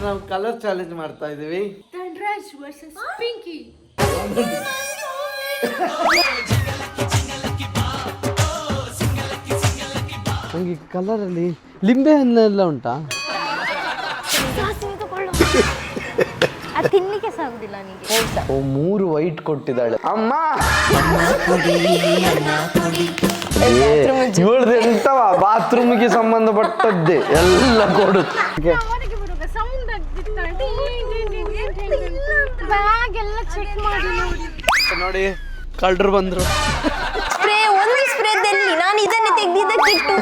ನಾವು colour challenge ಮಾಡ್ತಾ ಇದೀವಿ. ಧನ್ರಾಜ್ ವರ್ಸಸ್ ಪಿಂಕಿ. ನಂಗೆ ಕಲರ್ ಅಲ್ಲಿ ಲಿಂಬೆ ಹಣ್ಣೆಲ್ಲ ಉಂಟಾ? ತಿನ್ಲಿಕ್ಕೆ ಸಾಗುದಿಲ್ಲ ನಿಮಗೆ. ಓ 3 ವೈಟ್ ಕೊಟ್ಟಿದ್ದಾಳೆ ಅಮ್ಮ. ಇವಳ್ದು ಎಂತವ ಬಾತ್ರೂಮ್ಗೆ ಸಂಬಂಧಪಟ್ಟದ್ದೇ ಎಲ್ಲ ಕೊಡು. ನೋಡಿ ಕಳ್ಳರು ಬಂದ್ರು. ಸ್ಪ್ರೇ ಒಂದು ಸ್ಪ್ರೇದಲ್ಲಿ ನಾನು ಇದನ್ನು ತೆಗೆದಿದ್ದಕ್ಕಿಟ್ಟು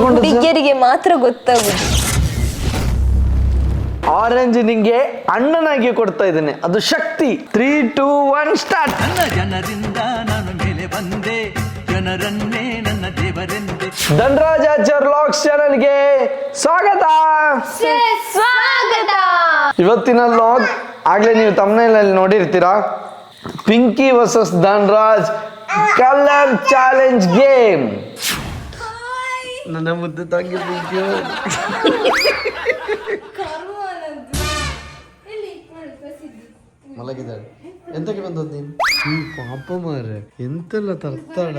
ಹುಡುಗಿಯರಿಗೆ ಮಾತ್ರ ಗೊತ್ತಾಗುದು. ಆರೆಂಜ್ ನಿಂಗೆ ಅಣ್ಣನಾಗಿ ಕೊಡ್ತಾ ಇದ್ದೇನೆ, ಅದು ಶಕ್ತಿ. 3, 2, 1 ಸ್ಟಾರ್ಟ್. ನನ್ನ ಜನರಿಂದ ನಾನು ಮೇಲೆ ಬಂದೆ, ಜನರನ್ನೇ ನನ್ನ ದೇವರೆಂದೆ. ಧನ್ರಾಜಾಚಾರ್ ವ್ಲಾಗ್ಸ್ ಚಾನೆಲ್ಗೆ ಸ್ವಾಗತ. ಇವತ್ತಿನ ವ್ಲಾಗ್ ಆಗ್ಲೇ ನೀವು ತಮ್ನೇಲ್ ಅಲ್ಲಿ ನೋಡಿರ್ತೀರಾ. Pinky versus Dhanraj colour challenge game. ನನ್ನ ಮುದ್ದು ತಂಗಿ ಪಿಂಕಿ ಮಲಗಿದ್ದಾಳೆ. ಎಂತಕ್ಕೆ ಬಂದದ್ದು ನೀನು? ಪಾಪ ಮಾರೆ ಎಂತೆಲ್ಲ ತರ್ತಾಳ.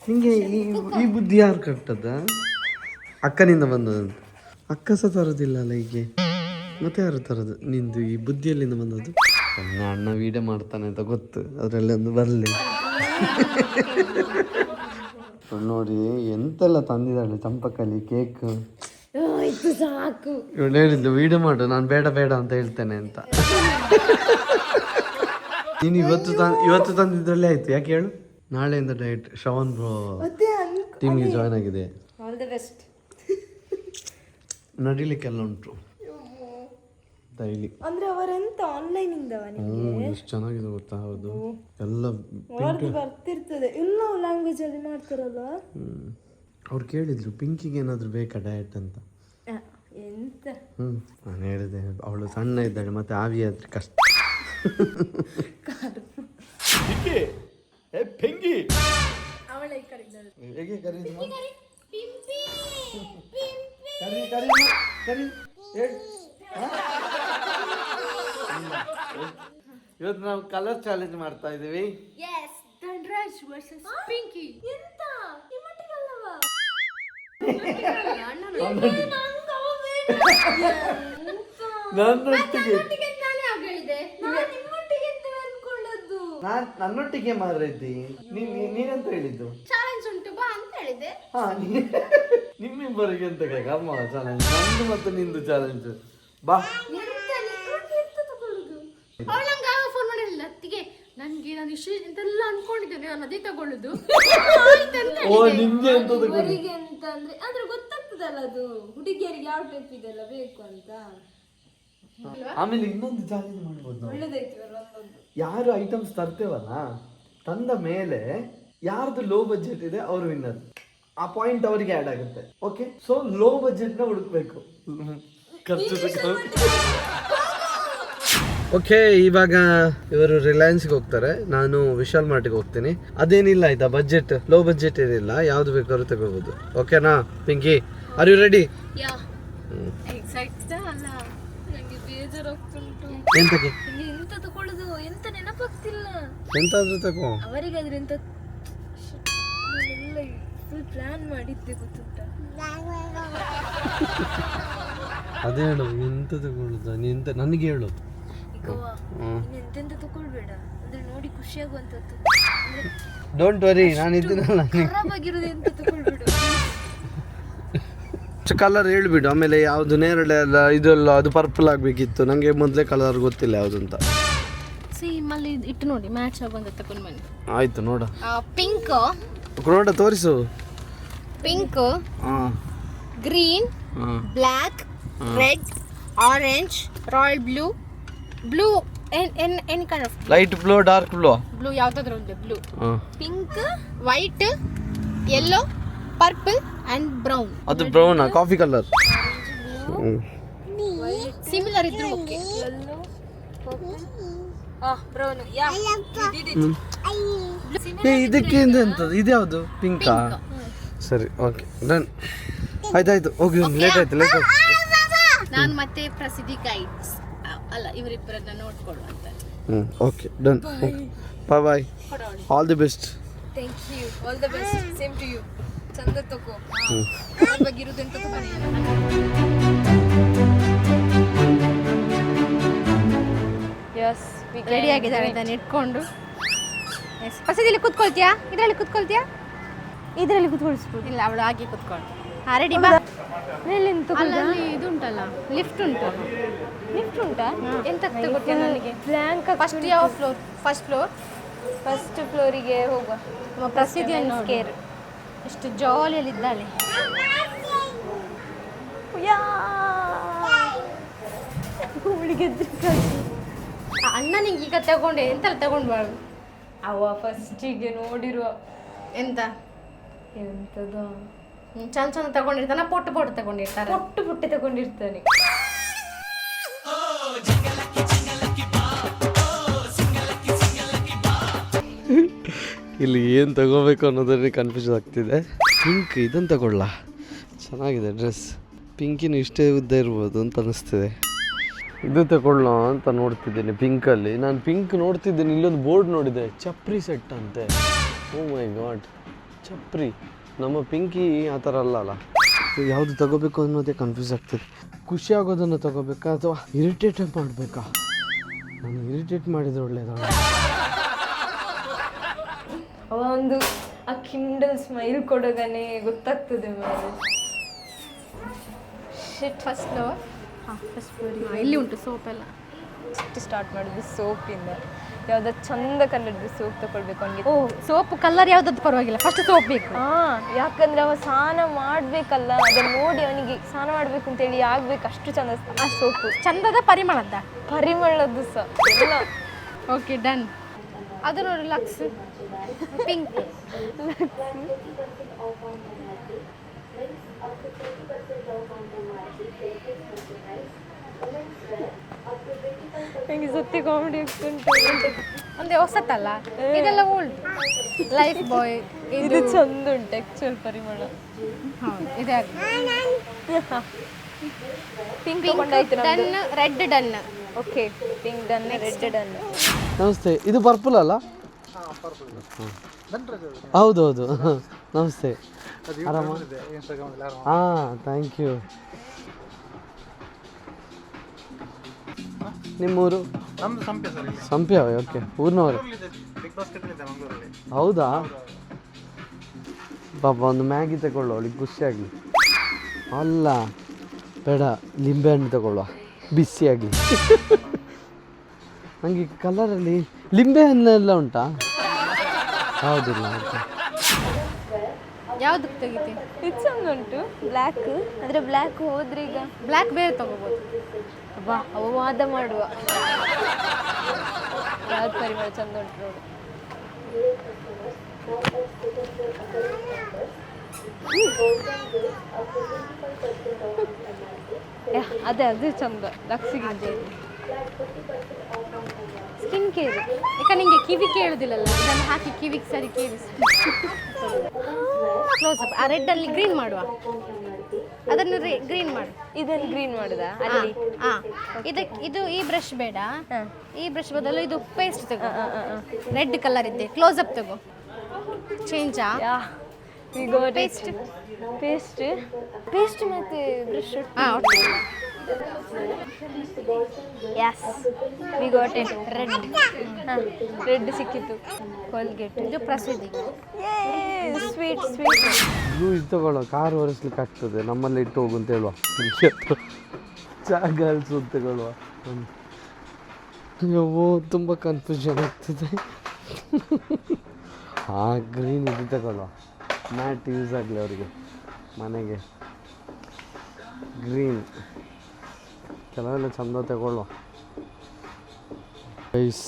ನಿಂಗೆ ಈ ಬುದ್ಧಿ ಯಾರು ಕಟ್ಟದ? ಅಕ್ಕನಿಂದ ಬಂದದಂತ. ಅಕ್ಕ ಸಹ ತರೋದಿಲ್ಲ ಅಲ್ಲ ಹೀಗೆ, ಮತ್ತೆ ಯಾರು ತರೋದು? ನಿಂದು ಈ ಬುದ್ಧಿಯಲ್ಲಿಂದ ಬಂದದ್ದು. ಅಣ್ಣ ವಿಡಿಯೋ ಮಾಡ್ತಾನೆ ಅಂತ ಗೊತ್ತು, ಅದರಲ್ಲಿ ಒಂದು ಬರಲಿ. ನೋಡಿ ಎಂತೆಲ್ಲ ತಂದಿದ್ದಾಳೆ ಚಂಪಕಲಿ ಕೇಕ್. ಸಾಕು. ಇವಳು ಹೇಳಿದ್ದು ವಿಡಿಯೋ ಮಾಡು, ನಾನು ಬೇಡ ಬೇಡ ಅಂತ ಹೇಳ್ತೇನೆ ಅಂತ. ನೀನು ಇವತ್ತು ತಂದಿದ್ರಲ್ಲೇ ಆಯ್ತು. ಯಾಕೆ ಹೇಳು? ನಾಳೆಯಿಂದ ಡಯಟ್. ಶ್ರವಣ್ ಬ್ರೋ ಟೀಮ್ಗೆ ಜಾಯ್ನ್ ಆಗಿದೆ. All the best. ನಡಿಲಿಕ್ಕೆಲ್ಲ ಉಂಟು ಡೈಲಿ. ಅಂದ್ರೆ ಅವರೆಂತ ಆನ್ಲೈನ್ ಇಂದವ ನಿಮಗೆ? ಎಷ್ಟು ಚೆನ್ನಾಗಿದೆ ಗೊತ್ತಾ? ಹೌದು, ಎಲ್ಲ ಬರ್ತಿರ್ತದೆ. ಇನ್ನೂ ಲ್ಯಾಂಗ್ವೇಜ್ ಅಲ್ಲಿ ಮಾಡ್ತಾರಲ್ಲ. ಅವ್ರು ಕೇಳಿದ್ರು ಪಿಂಕಿಗೆ ಏನಾದ್ರು ಬೇಕಾ ಡಯಟ್ ಅಂತ. ಎಂತ? ನಾನು ಹೇಳಿದೆ ಅವಳು ಸಣ್ಣ ಇದ್ದಾಳೆ, ಮತ್ತೆ ಆವಿ ಆದ್ರೆ ಕಷ್ಟ. ಅವಳೇ ಕರೀತಾಳೆ. ಹೇಗೆ ಕರೀದು? ಇವತ್ತು ನಾವು ಕಲರ್ ಚಾಲೆಂಜ್ ಮಾಡ್ತಾ ಇದೀವಿ. ಧನ್ರಾಜ್ ವರ್ಸಸ್ ಪಿಂಕಿ. ಎಂತ ನಿಮ್ಮಟ್ಟಿಗಲ್ಲವಾ? ನನ್ನೊಟ್ಟಿಗೆ ಮಾರೈತಿ. ನೀನೆಂತ ಹೇಳಿದ್ದು? ಚಾಲೆಂಜ್ ಉಂಟು ಬಾ ಅಂತ ಹೇಳಿದೆ. ಹಾ, ನಿಮ್ಮಿಬ್ಬರಿಗೆ ಎಂತ ಅಮ್ಮ ಚಾಲೆಂಜ್? ನಂದು ಮತ್ತು ನಿಂದು ಚಾಲೆಂಜ್ ಬಾ. ಅವಳು ನಂಗೆ ಫೋನ್ ಮಾಡಿರಲಿಲ್ಲ ಅತ್ತಿಗೆ. ನನ್ಗೆ ನಾನು ಇಷ್ಟು ಎಂತೆಲ್ಲ ಅನ್ಕೊಂಡಿದ್ದೇನೆ, ನಾನು ಅದೇ ತಗೊಳ್ಳುದು. ಓ ನಿಮ್ಗೆ ಎಂತದ್ದು ಹುಡುಗಿಯರಿಗೆ ಅಂತ ಅಂದ್ರೆ ಆದ್ರೆ ಗೊತ್ತಾಗ್ತದಲ್ಲ, ಅದು ಹುಡುಗಿಯರಿಗೆ ಯಾವ ಟೈಪ್ ಇದೆಲ್ಲ ಬೇಕು ಅಂತ. ಆಮೇಲೆ ಇನ್ನೊಂದು ಚಾಲೆಂಜ್ ಮಾಡ್ಬೋದು ನಾವು. ಒಳ್ಳೇದಾಯ್ತು ಒಂದೊಂದು. ಯಾರು ಐಟಮ್ಸ್ ತರ್ತೇವಲ್ಲ, ತಂದ ಮೇಲೆ ಯಾರ್ದು ಲೋ ಬಜೆಟ್ ಇದೆ ಅವರು ವಿನ್ನರ್. ಆ ಪಾಯಿಂಟ್ ಅವರಿಗೆ ಆ್ಯಡ್ ಆಗುತ್ತೆ. ಓಕೆ, ಸೊ ಲೋ ಬಜೆಟ್ ನ ಹುಡುಕ್ಬೇಕು. ಖರ್ಚು ಓಕೆ, ಇವಾಗ ಇವರು ರಿಲಯನ್ಸ್ಗೆ ಹೋಗ್ತಾರೆ, ನಾನು ವಿಶಾಲ್ ಮಾರ್ಟ್ಗೆ ಹೋಗ್ತೀನಿ. ಅದೇನಿಲ್ಲ ಆಯ್ತಾ, ಬಜೆಟ್ ಲೋ ಬಜೆಟ್ ಏನಿಲ್ಲ, ಯಾವ್ದು ಬೇಕಾದ್ರೂ ತಗೋಬಹುದು. ಓಕೆನಾ ಪಿಂಕಿ? Are you ready? ಎಂತಕ್ಕೆ? ಎಂತ ತಗೊಳ್ಳುದು ಎಂತ ನೆನಪಾಗ್ತಿಲ್ಲ. ಎಂತಾದ್ರೂ ತಗೋ. ಅವರಿಗಾದ್ರೆ ಎಂತ ಫುಲ್ ಪ್ಲಾನ್ ಮಾಡಿದ್ದೆ ಗೊತ್ತುಂಟಾ? ಅದೇ ಹೇಳು, ಎಂತ ತಗೊಳ್ಳುದ ನೀ? ನನಗೆ ಹೇಳು. ಎಂತೆಂತ ತಗೊಳ್ಬೇಡ, ಅಂದ್ರೆ ನೋಡಿ ಖುಷಿ ಆಗುವಂತದ್ದು. ಡೋಂಟ್ ವರಿ, ನಾನು ಇದ್ದೀನಲ್ಲ. ಖರಾಬ್ ಆಗಿರೋದು ಎಂತ ತಗೊಳ್ಬೇಡ. ಕಲರ್ ಹೇಳ್ಬಿಡು, ಆಮೇಲೆ ಯಾವುದು ನೇರಳೆ ಅಲ್ಲ ಇದೆಲ್ಲ, ಅದು ಪರ್ಪಲ್ ಆಗಬೇಕಿತ್ತು. ನನಗೆ ಮೊದಲೇ ಕಲರ್ ಗೊತ್ತಿಲ್ಲ ಯಾವುದು ಅಂತ. ಸಿಮ್ಮಲ್ಲಿ ಇಟ್ಟು ನೋಡಿ ಮ್ಯಾಚ್ ಆಗುವಂತ ತಗೊಂಡು ಬನ್ನಿ. ಆಯ್ತು, ನೋಡ. ಪಿಂಕ್ ನೋಡ, ತೋರಿಸು. Pink, green, black, red, orange, royal blue, blue, any kind of light blue, dark blue. Blue ಯಾವ್ದಾದ್ರು ಒಂದು blue. Pink, white, yellow, purple and brown. ಅದು ಬ್ರೌನ್, ಕಾಫಿ ಕಲರ್. ಸಿಮಿಲರ್ ಇದ್ರು ಓಕೆ. ಬ್ರೌನ್ ಇದಕ್ಕೆ ಎಂತದ್ದು ಇದ್ಯಾವುದು ಪಿಂಕಾ ಸರಿ ಓಕೆ ಡನ್ ಆಯ್ತಾಯ್ತು ಹೋಗಿ late ಆಯ್ತು ನಾನು ಮತ್ತೆ ಪ್ರಸಿದ್ಧಿ ಗೈಡ್ಸ್ ಅಲ್ಲ ಇವರಿಬ್ಬರನ್ನ ನೋಡ್ಕೊಳ್ಳುವಂತ okay done bye bye all the best thank you all the best same to you ಚಂದ ತಗೋ ಬಗ್ಗೆ ಇರುದಂತ ಯಸ್ ರೆಡಿ ಆಗಿದ್ದಾರೆ ಇದನ್ನ ಇಟ್ಕೊಂಡು ಪ್ರಸಿದ್ಧಿಲಿ ಕೂತ್ಕೊಳ್ತೀಯಾ ಇದರಲ್ಲಿ ಕೂತ್ಕೊಳ್ತೀಯಾ ಇದರಲ್ಲಿ ಕುತ್ಕೊಳಿಸ್ಬೋದು ಇಲ್ಲ ಅವಳು ಹಾಗೆ ಕೂತ್ಕೊಂಡು ರೆಡಿ ಬಾ ಅಲ್ಲಿ ಇದು ಉಂಟಲ್ಲ ಲಿಫ್ಟ್ ಉಂಟು ಲಿಫ್ಟ್ ಉಂಟಾ ಎಂತ ಗೊತ್ತಿಲ್ಲ ನನಗೆ ಬ್ಲ್ಯಾಂಕ್ ಫಸ್ಟ್ ಯಾವ ಫ್ಲೋರ್ ಫಸ್ಟ್ ಫ್ಲೋರಿಗೆ ಹೋಗುವ ಪ್ರಸಿದ್ಧಿಯನ್ನು ಕೇರ್ ಎಷ್ಟು ಜಾಲಿಯಲ್ಲಿ ಇದ್ದಾಳೆ ಅಣ್ಣ ನಿಂಗೆ ಈಗ ತಗೊಂಡೆ ಎಂತೆಲ್ಲ ತಗೊಂಡ್ಬಾರ್ದು ಅವ ಫಸ್ಟಿಗೆ ನೋಡಿರುವ ಎಂತ ಎಂತದ ಚಂದ ಚಂದ ತಗೊಂಡಿರ್ತಾನ ಪೊಟ್ಟು ತಗೊಂಡಿರ್ತಾರೆ ಪುಟ್ಟ ತಗೊಂಡಿರ್ತಾನೆ ಇಲ್ಲಿ ಏನು ತಗೋಬೇಕು ಅನ್ನೋದನ್ನೇ ಕನ್ಫ್ಯೂಸ್ ಆಗ್ತಿದೆ ಪಿಂಕ್ ಇದನ್ನು ತಗೊಳ್ಳ ಚೆನ್ನಾಗಿದೆ ಡ್ರೆಸ್ ಪಿಂಕಿನ ಇಷ್ಟೇ ಉದ್ದ ಇರ್ಬೋದು ಅಂತ ಅನಿಸ್ತಿದೆ ಇದು ತಗೊಳ್ಳೋ ಅಂತ ನೋಡ್ತಿದ್ದೀನಿ ಪಿಂಕಲ್ಲಿ ನಾನು ಪಿಂಕ್ ನೋಡ್ತಿದ್ದೀನಿ ಇಲ್ಲೊಂದು ಬೋರ್ಡ್ ನೋಡಿದೆ ಚಪ್ರಿ ಸೆಟ್ ಅಂತೆ ಓ ಮೈ ಗಾಡ್ ಚಪ್ರಿ ನಮ್ಮ ಪಿಂಕಿ ಆ ಥರ ಅಲ್ಲ ಯಾವುದು ತಗೋಬೇಕು ಅನ್ನೋದೇ ಕನ್ಫ್ಯೂಸ್ ಆಗ್ತಿದೆ ಖುಷಿ ಆಗೋದನ್ನು ತಗೋಬೇಕಾ ಅಥವಾ ಇರಿಟೇಟ್ ಮಾಡಬೇಕಾ ನಾನು ಇರಿಟೇಟ್ ಮಾಡಿದ್ರೆ ಒಳ್ಳೇದಲ್ಲ ಅವ ಒಂದು ಆ ಕಿಂಡಲ್ ಸ್ಮೈಲ್ ಕೊಡೋಗನೆ ಗೊತ್ತಾಗ್ತದೆ ಮೇಲೆ ಫಸ್ಟ್ ಫ್ಲೋರ್ ಇಲ್ಲಿ ಉಂಟು ಸೋಪ್ ಎಲ್ಲ ಸ್ಟಾರ್ಟ್ ಮಾಡಿದ್ದು ಸೋಪಿಂದ ಯಾವ್ದು ಚಂದ ಕಲರ್ದು ಸೋಪ್ ತಗೊಳ್ಬೇಕು ಅವನಿಗೆ ಓ ಸೋಪ್ ಕಲರ್ ಯಾವ್ದಾದ್ರು ಪರವಾಗಿಲ್ಲ ಫಸ್ಟ್ ಸೋಪ್ ಬೇಕು ಯಾಕಂದ್ರೆ ಅವ ಸ್ನಾನ ಮಾಡ್ಬೇಕಲ್ಲ ಅದನ್ನ ನೋಡಿ ಅವನಿಗೆ ಸ್ನಾನ ಮಾಡ್ಬೇಕು ಅಂತೇಳಿ ಆಗ್ಬೇಕು ಅಷ್ಟು ಚಂದ ಆ ಸೋಪು ಚಂದದ ಪರಿಮಳದ್ದು ಸಹ ಎಲ್ಲ ಓಕೆ ಡನ್ ಅದು ನೋಡಿ ಲಕ್ಸ್ ಪಿಂಕ್ ನಂಗೆ ಸತ್ಯ ಕಾಮಿಡಿ ಆಗ್ತುಂಟು ಅಂದ್ರೆ ಹೊಸತಲ್ಲ ಇದೆಲ್ಲ ಓಲ್ಡ್ ಲೈಫ್ ಬಾಯ್ ಇದು ಚಂದ ಉಂಟು ಆಕ್ಚುಯಲ್ ಪರಿಮಳ ಇದೆ pink done red done okay pink done red done ನಮಸ್ತೆ ಇದು ಪರ್ಪಲ್ ಅಲ್ಲ ಹೌದೌದು ನಮಸ್ತೆ ಆರಾಮ ಹಾಂ ಥ್ಯಾಂಕ್ ಯು ನಿಮ್ಮೂರು ಸಂಪೆ ಓಕೆ ಊರಿನವರು ಹೌದಾ ಪಾಪ ಒಂದು ಮ್ಯಾಗಿ ತಗೊಳ್ಳುವ ಅವಳಿಗೆ ಖುಷಿಯಾಗಲಿ ಅಲ್ಲ ಬೇಡ ಲಿಂಬೆ ಹಣ್ಣು ತಗೊಳ್ಳುವ ಬಿಸಿಯಾಗಲಿ ನನಗೆ ಕಲರಲ್ಲಿ ಲಿಂಬೆ ಹಣ್ಣೆಲ್ಲ ಉಂಟಾ ಹೌದಿಲ್ಲ ಯಾವ್ದು ತೆಗಿತಿ ಇದು ಚಂದ ಉಂಟು ಬ್ಲ್ಯಾಕ್ ಆದರೆ ಬ್ಲ್ಯಾಕ್ ಹೋದ್ರೆ ಈಗ ಬ್ಲ್ಯಾಕ್ ಬೇರೆ ತಗೋಬೋದು ಬಾ ಅವ ವಾದ ಮಾಡುವ ಯಾವ್ದು ಪರಿಮಳ ಚಂದ ಉಂಟು ನೋಡು ಅದೇ ಅದು ಚಂದ ಲಕ್ಸಿಗೆ ಸ್ಕಿನ್ ಕೇರ್ ಈಗ ನಿಂಗೆ ಕಿವಿ ಕೇಳುದಿಲ್ಲಲ್ಲ ಇದನ್ನು ಹಾಕಿ ಕಿವಿಗೆ ಸರಿ ಕೇಳಿಸಿ ಕ್ಲೋಸ್ ಅಪ್ ಆ ರೆಡ್ ಅಲ್ಲಿ ಗ್ರೀನ್ ಮಾಡುವ ಅದನ್ನು ಗ್ರೀನ್ ಮಾಡು ಇದನ್ನು ಗ್ರೀನ್ ಮಾಡುದ ಇದು ಈ ಬ್ರಷ್ ಬೇಡ ಈ ಬ್ರಷ್ ಬದಲು ಇದು ಪೇಸ್ಟ್ ತಗೋ ರೆಡ್ ಕಲರ್ ಇದೆ ಕ್ಲೋಸ್ ಅಪ್ ತಗೋ ಚೇಂಜಾ ಪೇಸ್ಟ್ ಪೇಸ್ಟ್ ಪೇಸ್ಟ್ ಮತ್ತೆ brush yes we got it red red ಸಿಕ್ಕಿತ್ತು ಕೋಲ್ಗೇಟ್ ಇದು ಪ್ರಸಿದ್ಧಿ ಸ್ವೀಟ್ ಸ್ವೀಟ್ ಇದು ತಗೊಳ್ಳೋ ಕಾರ್ ಒರೆಸ್ಲಿಕ್ಕೆ ಆಗ್ತದೆ ನಮ್ಮಲ್ಲಿ ಇಟ್ಟು ಹೋಗು ಅಂತ ಹೇಳುವ ಜಾಗ ಅಲ್ಸು ತಗೊಳ್ಳುವ ಅಯ್ಯೋ ತುಂಬ ಕನ್ಫ್ಯೂಷನ್ ಆಗ್ತದೆ ಗ್ರೀನ್ ಇದು ತಗೊಳ್ಳುವ ಮ್ಯಾಟ್ ಯೂಸ್ ಆಗಲಿ ಅವರಿಗೆ ಮನೆಗೆ ಗ್ರೀನ್ ಕೆಲವೆಲ್ಲ ಚಂದ ತಗೊಳ್ಳುವ ಐಸ್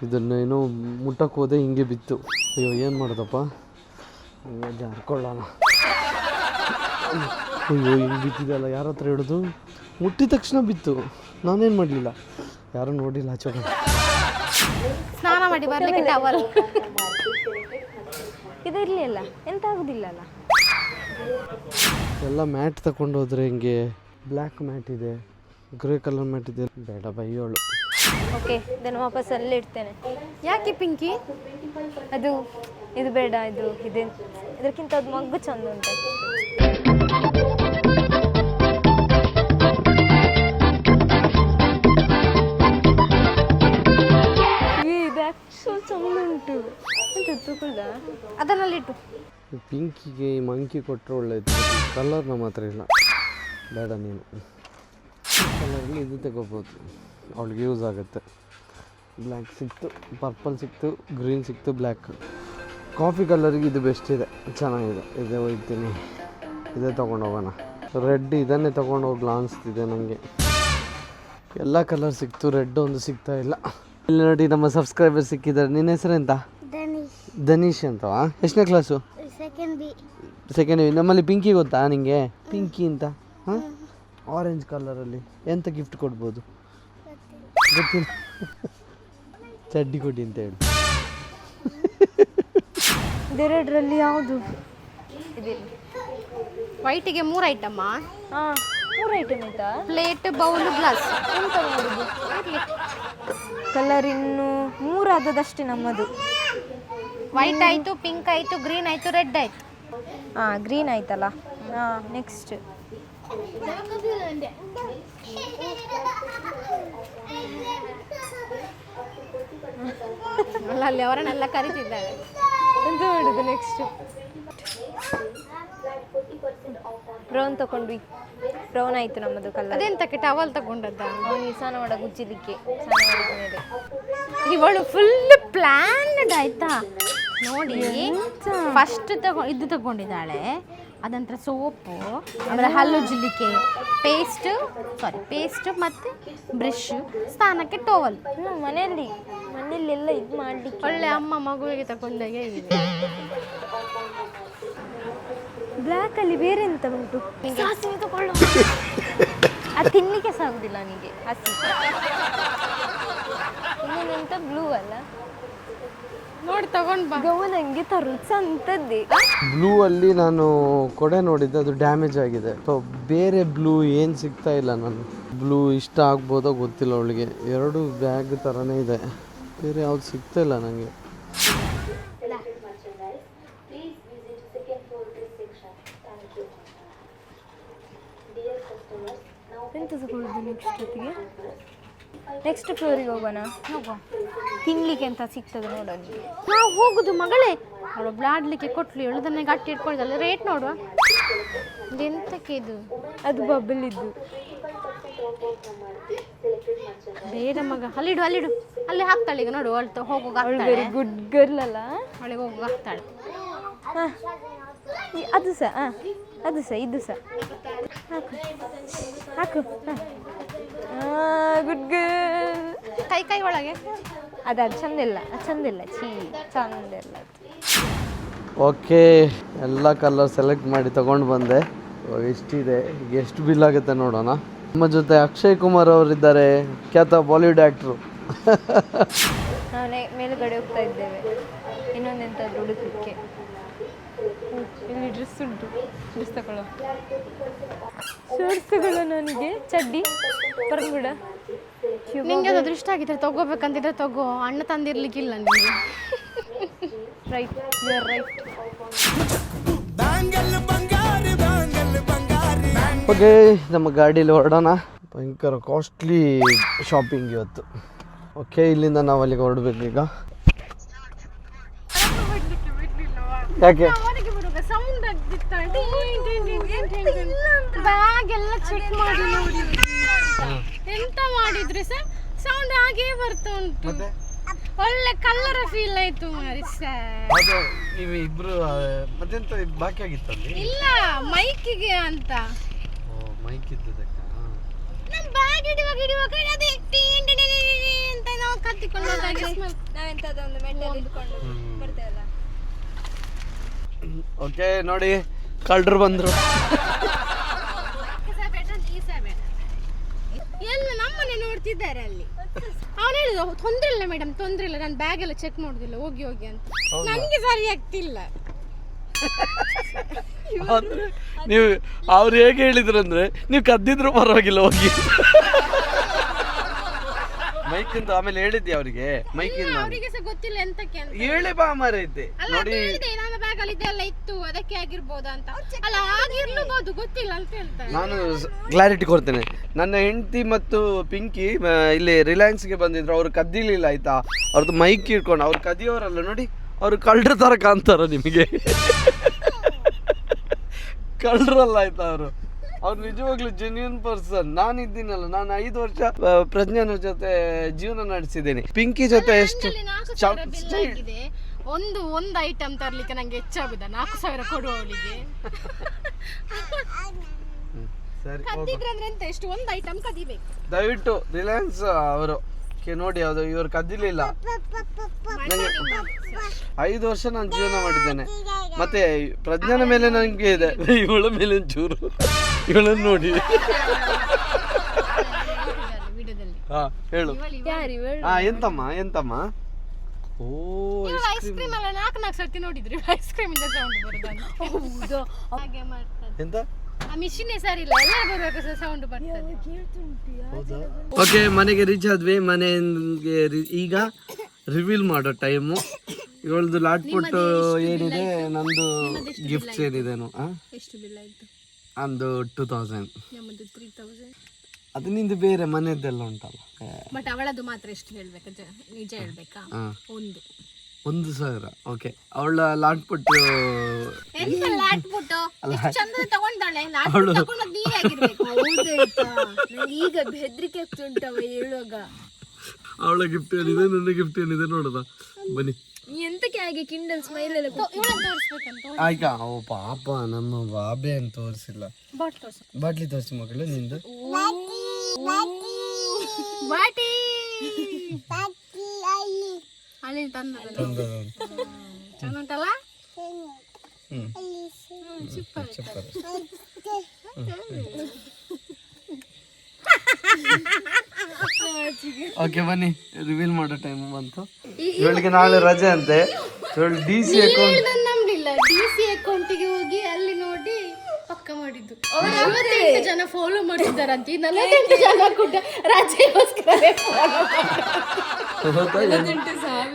ಇದನ್ನೇನೋ ಮುಟ್ಟಕ್ಕೆ ಹೋದೆ ಹಿಂಗೆ ಬಿತ್ತು ಅಯ್ಯೋ ಏನು ಮಾಡೋದಪ್ಪ ಅಯ್ಯೋ ಜಾರ್ಕೊಳ್ಳೋಣ ಅಯ್ಯೋ ಹಿಂಗೆ ಬಿತ್ತಿದಲ್ಲ ಯಾರ ಹತ್ರ ಹಿಡಿದು ಮುಟ್ಟಿದ ತಕ್ಷಣ ಬಿತ್ತು ನಾನೇನು ಮಾಡಲಿಲ್ಲ ಯಾರೂ ನೋಡಿಲ್ಲ ಆಚೆ ಸ್ನಾನ ಮಾಡಿ ಬರ್ಲಿಕ್ಕೆ ಟವಲ್. ಇದು ಇರಲಿಲ್ಲ, ಎಂತ ಆಗುದಿಲ್ಲಲ್ಲ. ಎಲ್ಲ ಮ್ಯಾಟ್ ತಗೊಂಡು ಹೋದ್ರೆ ಹಿಂಗೆ ಬ್ಲ್ಯಾಕ್ ಮ್ಯಾಟ್ ಇದೆ, ಗ್ರೇ ಕಲರ್ ಮ್ಯಾಟ್ ಇದೆ. ಬೇಡ ಬೈಯೋಳು. ಓಕೆ, ಇದನ್ನು ವಾಪಸ್ ಅಲ್ಲೇ ಇಡ್ತೇನೆ. ಯಾಕೆ ಪಿಂಕಿ? ಅದು ಇದು ಬೇಡ, ಇದಕ್ಕಿಂತ ಅದು ಮಗ್ಗು ಚಂದ ಉಂಟು. ಇದು ಆ್ಯಕ್ಚುಲ್ ಚಂದ ಉಂಟು. ಎಂತ ತಗೊಳ್ಳ? ಅದನ್ನಲ್ಲಿಟ್ಟು. ಪಿಂಕಿಗೆ ಈ ಮಂಕಿ ಕೊಟ್ಟರೆ ಒಳ್ಳೆಯದು. ಕಲರ್ ನಮ್ಮ ಹತ್ರ ಇಲ್ಲ. ಬೇಡ ನೀನು ಕಲರಲ್ಲಿ ಇದು ತಗೋಬೋದು, ಅವಳಿಗೆ ಯೂಸ್ ಆಗುತ್ತೆ. ಬ್ಲ್ಯಾಕ್ ಸಿಕ್ತು, ಪರ್ಪಲ್ ಸಿಕ್ತು, ಗ್ರೀನ್ ಸಿಕ್ತು, ಬ್ಲ್ಯಾಕ್. ಕಾಫಿ ಕಲರಿಗೆ ಇದು ಬೆಸ್ಟ್ ಇದೆ, ಚೆನ್ನಾಗಿದೆ. ಇದೇ ಹೋಗ್ತೀನಿ, ಇದೇ ತೊಗೊಂಡು ಹೋಗೋಣ. ರೆಡ್ ಇದನ್ನೇ ತೊಗೊಂಡು ಹೋಗ್ಲಾ ಅನಿಸ್ತಿದೆ ನನಗೆ. ಎಲ್ಲ ಕಲರ್ ಸಿಕ್ತು, ರೆಡ್ ಒಂದು ಸಿಗ್ತಾ ಇಲ್ಲ. ಇಲ್ಲಿ ನೋಡಿ ನಮ್ಮ ಸಬ್ಸ್ಕ್ರೈಬರ್ ಸಿಕ್ಕಿದ್ದಾರೆ. ನಿನ್ನ ಹೆಸರೆಂತ? ಧನೀಶ್ ಅಂತವಾ? ಎಷ್ಟನೇ ಕ್ಲಾಸು? Second B. ನಮ್ಮಲ್ಲಿ ಪಿಂಕಿ ಗೊತ್ತಾ ನಿಂಗೆ? ಪಿಂಕಿ ಅಂತ. ಹಾಂ, ಆರೆಂಜ್ ಕಲರಲ್ಲಿ ಎಂತ ಗಿಫ್ಟ್ ಕೊಡ್ಬೋದು ಗೊತ್ತಿಲ್ಲ. ಚಡ್ಡಿ ಕೊಡಿ ಅಂತ ಹೇಳಿ. ಇದೆರಡರಲ್ಲಿ ಯಾವುದು? ವೈಟಿಗೆ 3 ಐಟಮ್ಮ. ಹಾಂ, 3 ಐಟಮ್ ಆಯ್ತಾ? Plate, bowl, glass. ಎಂತ ಮಾಡೋದು? ಕಲರ್ ಇನ್ನು 3 ಆದದಷ್ಟೇ ನಮ್ಮದು. ವೈಟ್ ಆಯಿತು, ಪಿಂಕ್ ಆಯಿತು, ಗ್ರೀನ್ ಆಯಿತು, ರೆಡ್ ಆಯಿತು. ಹಾಂ, ಗ್ರೀನ್ ಆಯ್ತಲ್ಲ. ಹಾಂ, ನೆಕ್ಸ್ಟ್ ಅಲ್ಲಿ ಅವರನ್ನೆಲ್ಲ ಕರಿತಿದ್ದಾರೆ. ಎಂತ ಮಾಡುದು ನೆಕ್ಸ್ಟ್? ಬ್ರೌನ್ ತಗೊಂಡ್ವಿ. ಬ್ರೌನ್ ಆಯ್ತು ನಮ್ಮದು ಕಲರ್. ಅದೆಂತಕ್ಕೆ ಟವಲ್ ತಗೊಂಡದ್ದ? ಅವನಿಗೆ ಸ್ನಾನ ಮಾಡಕ್ಕೆ ಉಜ್ಜಲಿಕ್ಕೆ. ಸ್ನಾನ ಮಾಡಿದ ಮೇಲೆ ಇವಳು ಫುಲ್ ಪ್ಲಾನ್ಡ್ ಆಯ್ತಾ ನೋಡಿ. ಫಸ್ಟ್ ಇದು ತಗೊಂಡಿದ್ದಾಳೆ, ಅದಂತರ ಸೋಪು, ಆಮೇಲೆ ಹಲ್ಲುಜ್ಜಲಿಕ್ಕೆ ಪೇಸ್ಟ್ ಮತ್ತು ಬ್ರಷ್, ಸ್ನಾನಕ್ಕೆ ಟೋವಲ್. ಮನೆಯಲ್ಲಿ ಎಲ್ಲ ಇದು ಮಾಡ್ಲಿಕ್ಕೆ ಒಳ್ಳೆ ಅಮ್ಮ ಮಗುವಿಗೆ ತಗೊಂಡಾಗೆ ಇದೆ. ಬ್ಲ್ಯಾಕ್ ಅಲ್ಲಿ ಬೇರೆ ಎಂತ ಉಂಟು? ಸಾಸಿವೆ ತಗೊಳ್ಳು. ಅದು ತಿನ್ಲಿಕ್ಕೆ ಸಾಗುದಿಲ್ಲ ನನಗೆ ಹಸಿ. ಇನ್ನೊಂದೆಂತ ಬ್ಲೂ ಅಲ್ಲ, ನೋಡಿ ತಗೊಂಡ್ ಬಾ. ಗೌನಂಗೆ ತರುತ್ಸ ಅಂತದ್ದೇ. ಬ್ಲೂ ಅಲ್ಲಿ ನಾನು ಕೊಡೆ ನೋಡಿದ್ದೆ, ಅದು ಡ್ಯಾಮೇಜ್ ಆಗಿದೆ. ಸೊ ಬೇರೆ ಬ್ಲೂ ಏನು ಸಿಗ್ತಾ ಇಲ್ಲ. ನಾನು ಬ್ಲೂ ಇಷ್ಟ ಆಗ್ಬೋದೋ ಗೊತ್ತಿಲ್ಲ. ಅವಳಿಗೆ 2 ಬ್ಯಾಗ್ ಥರನೇ ಇದೆ, ಬೇರೆ ಯಾವ್ದು ಸಿಗ್ತಾ ಇಲ್ಲ ನನಗೆ. ಎಂತ ತಗೊಳ್ಳೋದು ನೆಕ್ಸ್ಟ್ ಹೊತ್ತಿಗೆ? ನೆಕ್ಸ್ಟ್ ಫ್ಲೋರಿಗೆ ಹೋಗೋಣ. ತಿನ್ಲಿಕ್ಕೆ ಅಂತ ಸಿಗ್ತದೆ ನೋಡೋಣ. ನಾವು ಹೋಗುದು ಮಗಳೇ. ಅವಳು ಬ್ಲಾಡ್ಲಿಕ್ಕೆ ಕೊಟ್ಲು, ಎಳುದನ್ನೇ ಗಟ್ಟಿ ಇಟ್ಕೊಂಡಿದ್ದಲ್ಲ. ರೇಟ್ ನೋಡುವ. ಎಂತಕ್ಕೆ ಇದು? ಅದು ಬಬಲ್ ಇದ್ದು. ಬೇಡ ಮಗ, ಅಲ್ಲಿಡು ಅಲ್ಲಿ ಹಾಕ್ತಾಳೆ. ಈಗ ನೋಡು, ಅವಳು ಹೋಗುವಾಗ ವೆರಿ ಗುಡ್ ಗರ್ಲ್ ಅಲ್ಲ. ಅವಳಿಗೆ ಹೋಗುವಾಗ ಹಾಕ್ತಾಳೆ. ಅದು ಸಹ ಇದು ಸಹ ಹಾಕು. Good girl. ಕೈ ಒಳಗೆ ಅದು ಚಂದಿಲ್ಲ ಚಂದಿಲ್ಲ. ಓಕೆ, ಎಲ್ಲ ಕಲರ್ ಸೆಲೆಕ್ಟ್ ಮಾಡಿ ತಗೊಂಡು ಬಂದೆ. ಎಷ್ಟಿದೆ, ಈಗ ಎಷ್ಟು ಬಿಲ್ ಆಗುತ್ತೆ ನೋಡೋಣ. ನಮ್ಮ ಜೊತೆ ಅಕ್ಷಯ್ ಕುಮಾರ್ ಅವರಿದ್ದಾರೆ, ಖ್ಯಾತ ಬಾಲಿವುಡ್ ಆ್ಯಕ್ಟ್ರು. ನಾವು ಮೇಲುಗಡೆ ಹೋಗ್ತಾ ಇದ್ದೇವೆ ಇನ್ನೊಂದೆಂತಾದ್ರೂ ಹುಡುಕಕ್ಕೆ. ಇಲ್ಲಿ ಡ್ರೆಸ್ ಉಂಟು, ಡ್ರೆಸ್ ತಗೊಳ್ಳೋ. ಶರ್ಟ್ಸ್ ತಗೊಳ್ಳೋ ನನಗೆ. ಚಡ್ಡಿ ಬರ್ಬಿಡ. ನಿಂಗೆ ಅದು ಇಷ್ಟ ಆಗಿದ್ರೆ ತಗೋಬೇಕಂತಿದ್ರೆ ತಗೋ, ಅಣ್ಣ ತಂದಿರ್ಲಿಕ್ಕಿಲ್ಲ ನಿಮಗೆ. Right, you are right. Okay, ನಮ್ಮ ಗಾಡೀಲಿ ಹೊರಡೋಣ. ಭಯಂಕರ ಕಾಸ್ಟ್ಲಿ ಶಾಪಿಂಗ್ ಇವತ್ತು. ಓಕೆ, ಇಲ್ಲಿಂದ ನಾವು ಅಲ್ಲಿಗೆ ಹೊರಡ್ಬೇಕು ಈಗ. ಯಾಕೆ? ಬ್ಯಾಗ್ ಎಲ್ಲ ಚೆಕ್ ಮಾಡಿ ನೋಡಿ, ಎಂತ ಮಾಡಿದ್ರಿ ಸರ್, ಸೌಂಡ್ ಹಾಗೇ ಬರ್ತಾ ಉಂಟು. ಒಳ್ಳೆ ಕಲ್ಲರ ಫೀಲ್ ಆಯ್ತು ಮಾರಿ ಸರ್. ನೀವು ಇಬ್ರು ಮತ್ತೆಂತ ಬಾಕಿ ಆಗಿತ್ತು ಅಲ್ಲಿ? ಇಲ್ಲ, ಮೈಕಿಗೆ ಅಂತ. ಮೈಕ್ ಇದ್ದದಕ್ಕ ನಮ್ಮ ಬ್ಯಾಗ್ ಹಿಡಿಯುವಾಗ ಅದೇ ಅಂತ ನಾವು ಕತ್ತಿಕೊಂಡು ನಾವೆಂತದ ಒಂದು ಮೆಟ್ಟಲ್ಲಿ ಇಟ್ಕೊಂಡು ಬರ್ತೇವಲ್ಲ. ಓಕೆ, ನೋಡಿ ಕಳ್ಳರು ಬಂದ್ರು. ಎಲ್ಲ ನಮ್ಮನೆ ನೋಡ್ತಿದ್ದಾರೆ ಅಲ್ಲಿ. ಅವನು ಹೇಳಿದ ತೊಂದ್ರೆ ಇಲ್ಲ ಮೇಡಮ್, ತೊಂದ್ರೆ ಇಲ್ಲ, ನಾನು ಬ್ಯಾಗ್ ಎಲ್ಲ ಚೆಕ್ ಮಾಡುದಿಲ್ಲ, ಹೋಗಿ ಹೋಗಿ ಅಂತ. ನನಗೆ ಸರಿ ಆಗ್ತಿಲ್ಲ. ಅಂದ್ರೆ ನೀವು ಅವ್ರು ಹೇಗೆ ಹೇಳಿದ್ರು ಅಂದ್ರೆ, ನೀವು ಕದ್ದಿದ್ರು ಪರವಾಗಿಲ್ಲ ಹೋಗಿ. ಮೈಕಿಂದ ಆಮೇಲೆ ಹೇಳಿದ್ದೆ ಅವರಿಗೆ, ಮೈಕಿಂದ ಅವರಿಗೆ ಸಹ ಗೊತ್ತಿಲ್ಲ ಎಂತಕ್ಕೆ ಅಂತ. ಹೇಳಿ ಬಾ ಮಾರೈತೆ ನೋಡಿ. ನನ್ನ ಬ್ಯಾಗ್ ಅಲ್ಲಿ ಇದೆಲ್ಲ ಇತ್ತು, ಅದಕ್ಕೆ ಆಗಿರ್ಬೋದಾ ಅಂತ. ಅಲ್ಲ ಆಗಿರ್ಬಹುದು, ಗೊತ್ತಿಲ್ಲ ಅಂತ ಹೇಳ್ತಾರೆ. ನಾನು ಕ್ಲಾರಿಟಿ ಕೊಡ್ತೇನೆ. ನನ್ನ ಹೆಂಡತಿ ಮತ್ತು ಪಿಂಕಿ ಇಲ್ಲಿ ರಿಲಯನ್ಸ್ಗೆ ಬಂದಿದ್ರು, ಅವ್ರು ಕದ್ದಿಲಿಲ್ಲ ಆಯ್ತಾ. ಅವ್ರದ್ದು ಮೈಕ್ ಇಟ್ಕೊಂಡು, ಅವ್ರು ಕದಿಯೋರಲ್ಲ ನೋಡಿ, ಅವ್ರು ಕಳ್ಳರ ತರ ಕಾಣ್ತಾರ ನಿಮಗೆ. ಕಳ್ಳರಲ್ಲ ಆಯ್ತಾ ಅವರು. ಅವ್ರು ನಿಜವಾಗ್ಲೂ ಜೆನ್ಯೂನ್ ಪರ್ಸನ್. ನಾನು ಇದ್ದೀನಲ್ಲ, ನಾನು 5 ವರ್ಷ ಪ್ರಜ್ಞಾನ ಜೊತೆ ಜೀವನ ನಡೆಸಿದ್ದೇನೆ. ಪಿಂಕಿ ಜೊತೆ ಎಷ್ಟು ಒಂದು ಐಟಮ್ ತರ್ಲಿಕ್ಕೆ ನಂಗೆ ಹೆಚ್ಚಾಗುದ 4,000 ಕೊಡುವವಳಿಗೆ. ಕದ್ದಿದ್ರಂದ್ರೆ ಎಂತ, ಎಷ್ಟು ಒಂದು ಐಟಮ್ ಕದಿಬೇಕು. ದಯವಿಟ್ಟು ರಿಲಯನ್ಸ್ ಅವರು ನೋಡಿ, ಅದು ಇವ್ರು ಕದ್ದಿಲಿಲ್ಲ. 5 ವರ್ಷ ನಾನು ಜೀವನ ಮಾಡಿದ್ದೇನೆ. ಮತ್ತೆ ಪ್ರಜ್ಞಾನ ಮೇಲೆ ನನಗೆ ಇದೆ, ಇವಳ ಮೇಲೆ ಒಂಚೂರು. ಇವಳನ್ನು ನೋಡಿ. ಹಾ ಹೇಳು. ಎಂತಮ್ಮ ಎಂತಮ್ಮ? ಓ ಐಸ್ ಕ್ರೀಮ್ ಎಲ್ಲ 4 ಸರ್ತಿ ನೋಡಿದ್ರಿ, ಐಸ್ ಕ್ರೀಮ್ ಇಂದ ಸೌಂಡ್ ಬರುದು. ಹಾಗೆ ಮಾಡ್ತಾರೆ. ಎಂತ ಆ ಮಿಷಿನೇ ಸರಿ ಇಲ್ಲ, ಎಲ್ಲ ಬರುವಾಗ ಸೌಂಡ್ ಬರ್ತದೆ. ಓಕೆ, ಮನೆಗೆ ರೀಚ್ ಆದ್ವಿ. ಮನೆಗೆ ಈಗ ರಿವೀಲ್ ಮಾಡೋ ಟೈಮು. ಇವಳದು ಲಾಟ್ ಪುಟ್ ಏನಿದೆ, ನಂದು ಗಿಫ್ಟ್ಸ್ ಏನಿದೆನೋ ಎಷ್ಟು ಬಿಲ್ ಆಯ್ತು? ಒಂದು 2000. ನಮ್ಮದು 3000. ಅದು ನಿಂದು ಬೇರೆ ಮನೆಯದ್ದೆಲ್ಲ ಉಂಟಲ್ಲ. ಬಟ್ ಅವಳದು ಮಾತ್ರ ಎಷ್ಟು ಹೇಳ್ಬೇಕಾ, ನಿಜ ಹೇಳ್ಬೇಕಾ? 1,000. ಓಕೆ, ಅವಳ ಲಾಟ್ ಪುಟ್ ಎಂತ ಲಾಟ್ ಪುಟ್ಟು ಚಂದ ತಗೊಂಡಾಳೆ. ಲಾಟ್ ಪುಟ್ ತಗೊಂಡು ನೀನೇ ಆಗಿರ್ಬೇಕು. ಹೌದಾಯ್ತಾ, ನಂಗೆ ಈಗ ಬೆದರಿಕೆ ಆಗ್ತುಂಟವ ಹೇಳುವಾಗ. ಅವಳ ಗಿಫ್ಟ್ ಏನಿದೆ, ನನ್ನ ಗಿಫ್ಟ್ ಏನಿದೆ ನೋಡೋದ. ಬನ್ನಿ. ನೀ ಎಂತಕ್ಕೆ ಹಾಗೆ ಕಿಂಡಲ್ ಸ್ಮೈಲ್ ಎಲ್ಲ ಇವಳನ್ನು ತೋರಿಸ್ಬೇಕಂತ. ಆಯ್ತಾ? ಓ ಪಾಪ, ನಮ್ಮ ಬಾಬೆ ಅಂತ ತೋರಿಸಿಲ್ಲ. ಬಾಟ್ಲಿ ತೋರಿಸಿ ಮಕ್ಕಳು ನಿಂದು. ಬಾಟಿ ಅಲ್ಲಿ ತಂದಲ್ಲ, ಚೆಂದ ಉಂಟಲ್ಲ? ಸೂಪರ್. ಓಕೆ ಬನ್ನಿ, ರಿವೀಲ್ ಮಾಡೋ ಟೈಮ್ ಬಂತು. ಇವಳಿಗೆ ನಾಳೆ ರಜೆ ಅಂತೆ. ಇವಳು DC ಅಕೌಂಟ್ ನಂಬಿಲ್ಲ. DC ಅಕೌಂಟಿಗೆ ಹೋಗಿ ಅಲ್ಲಿ ನೋಡಿ ಪಕ್ಕ ಮಾಡಿದ್ದು. 48 ಜನ ಫಾಲೋ ಮಾಡಿದ್ದಾರಂತೆ. 48 ಜನ ಕೂಡ ರಜೆಗೋಸ್ಕರ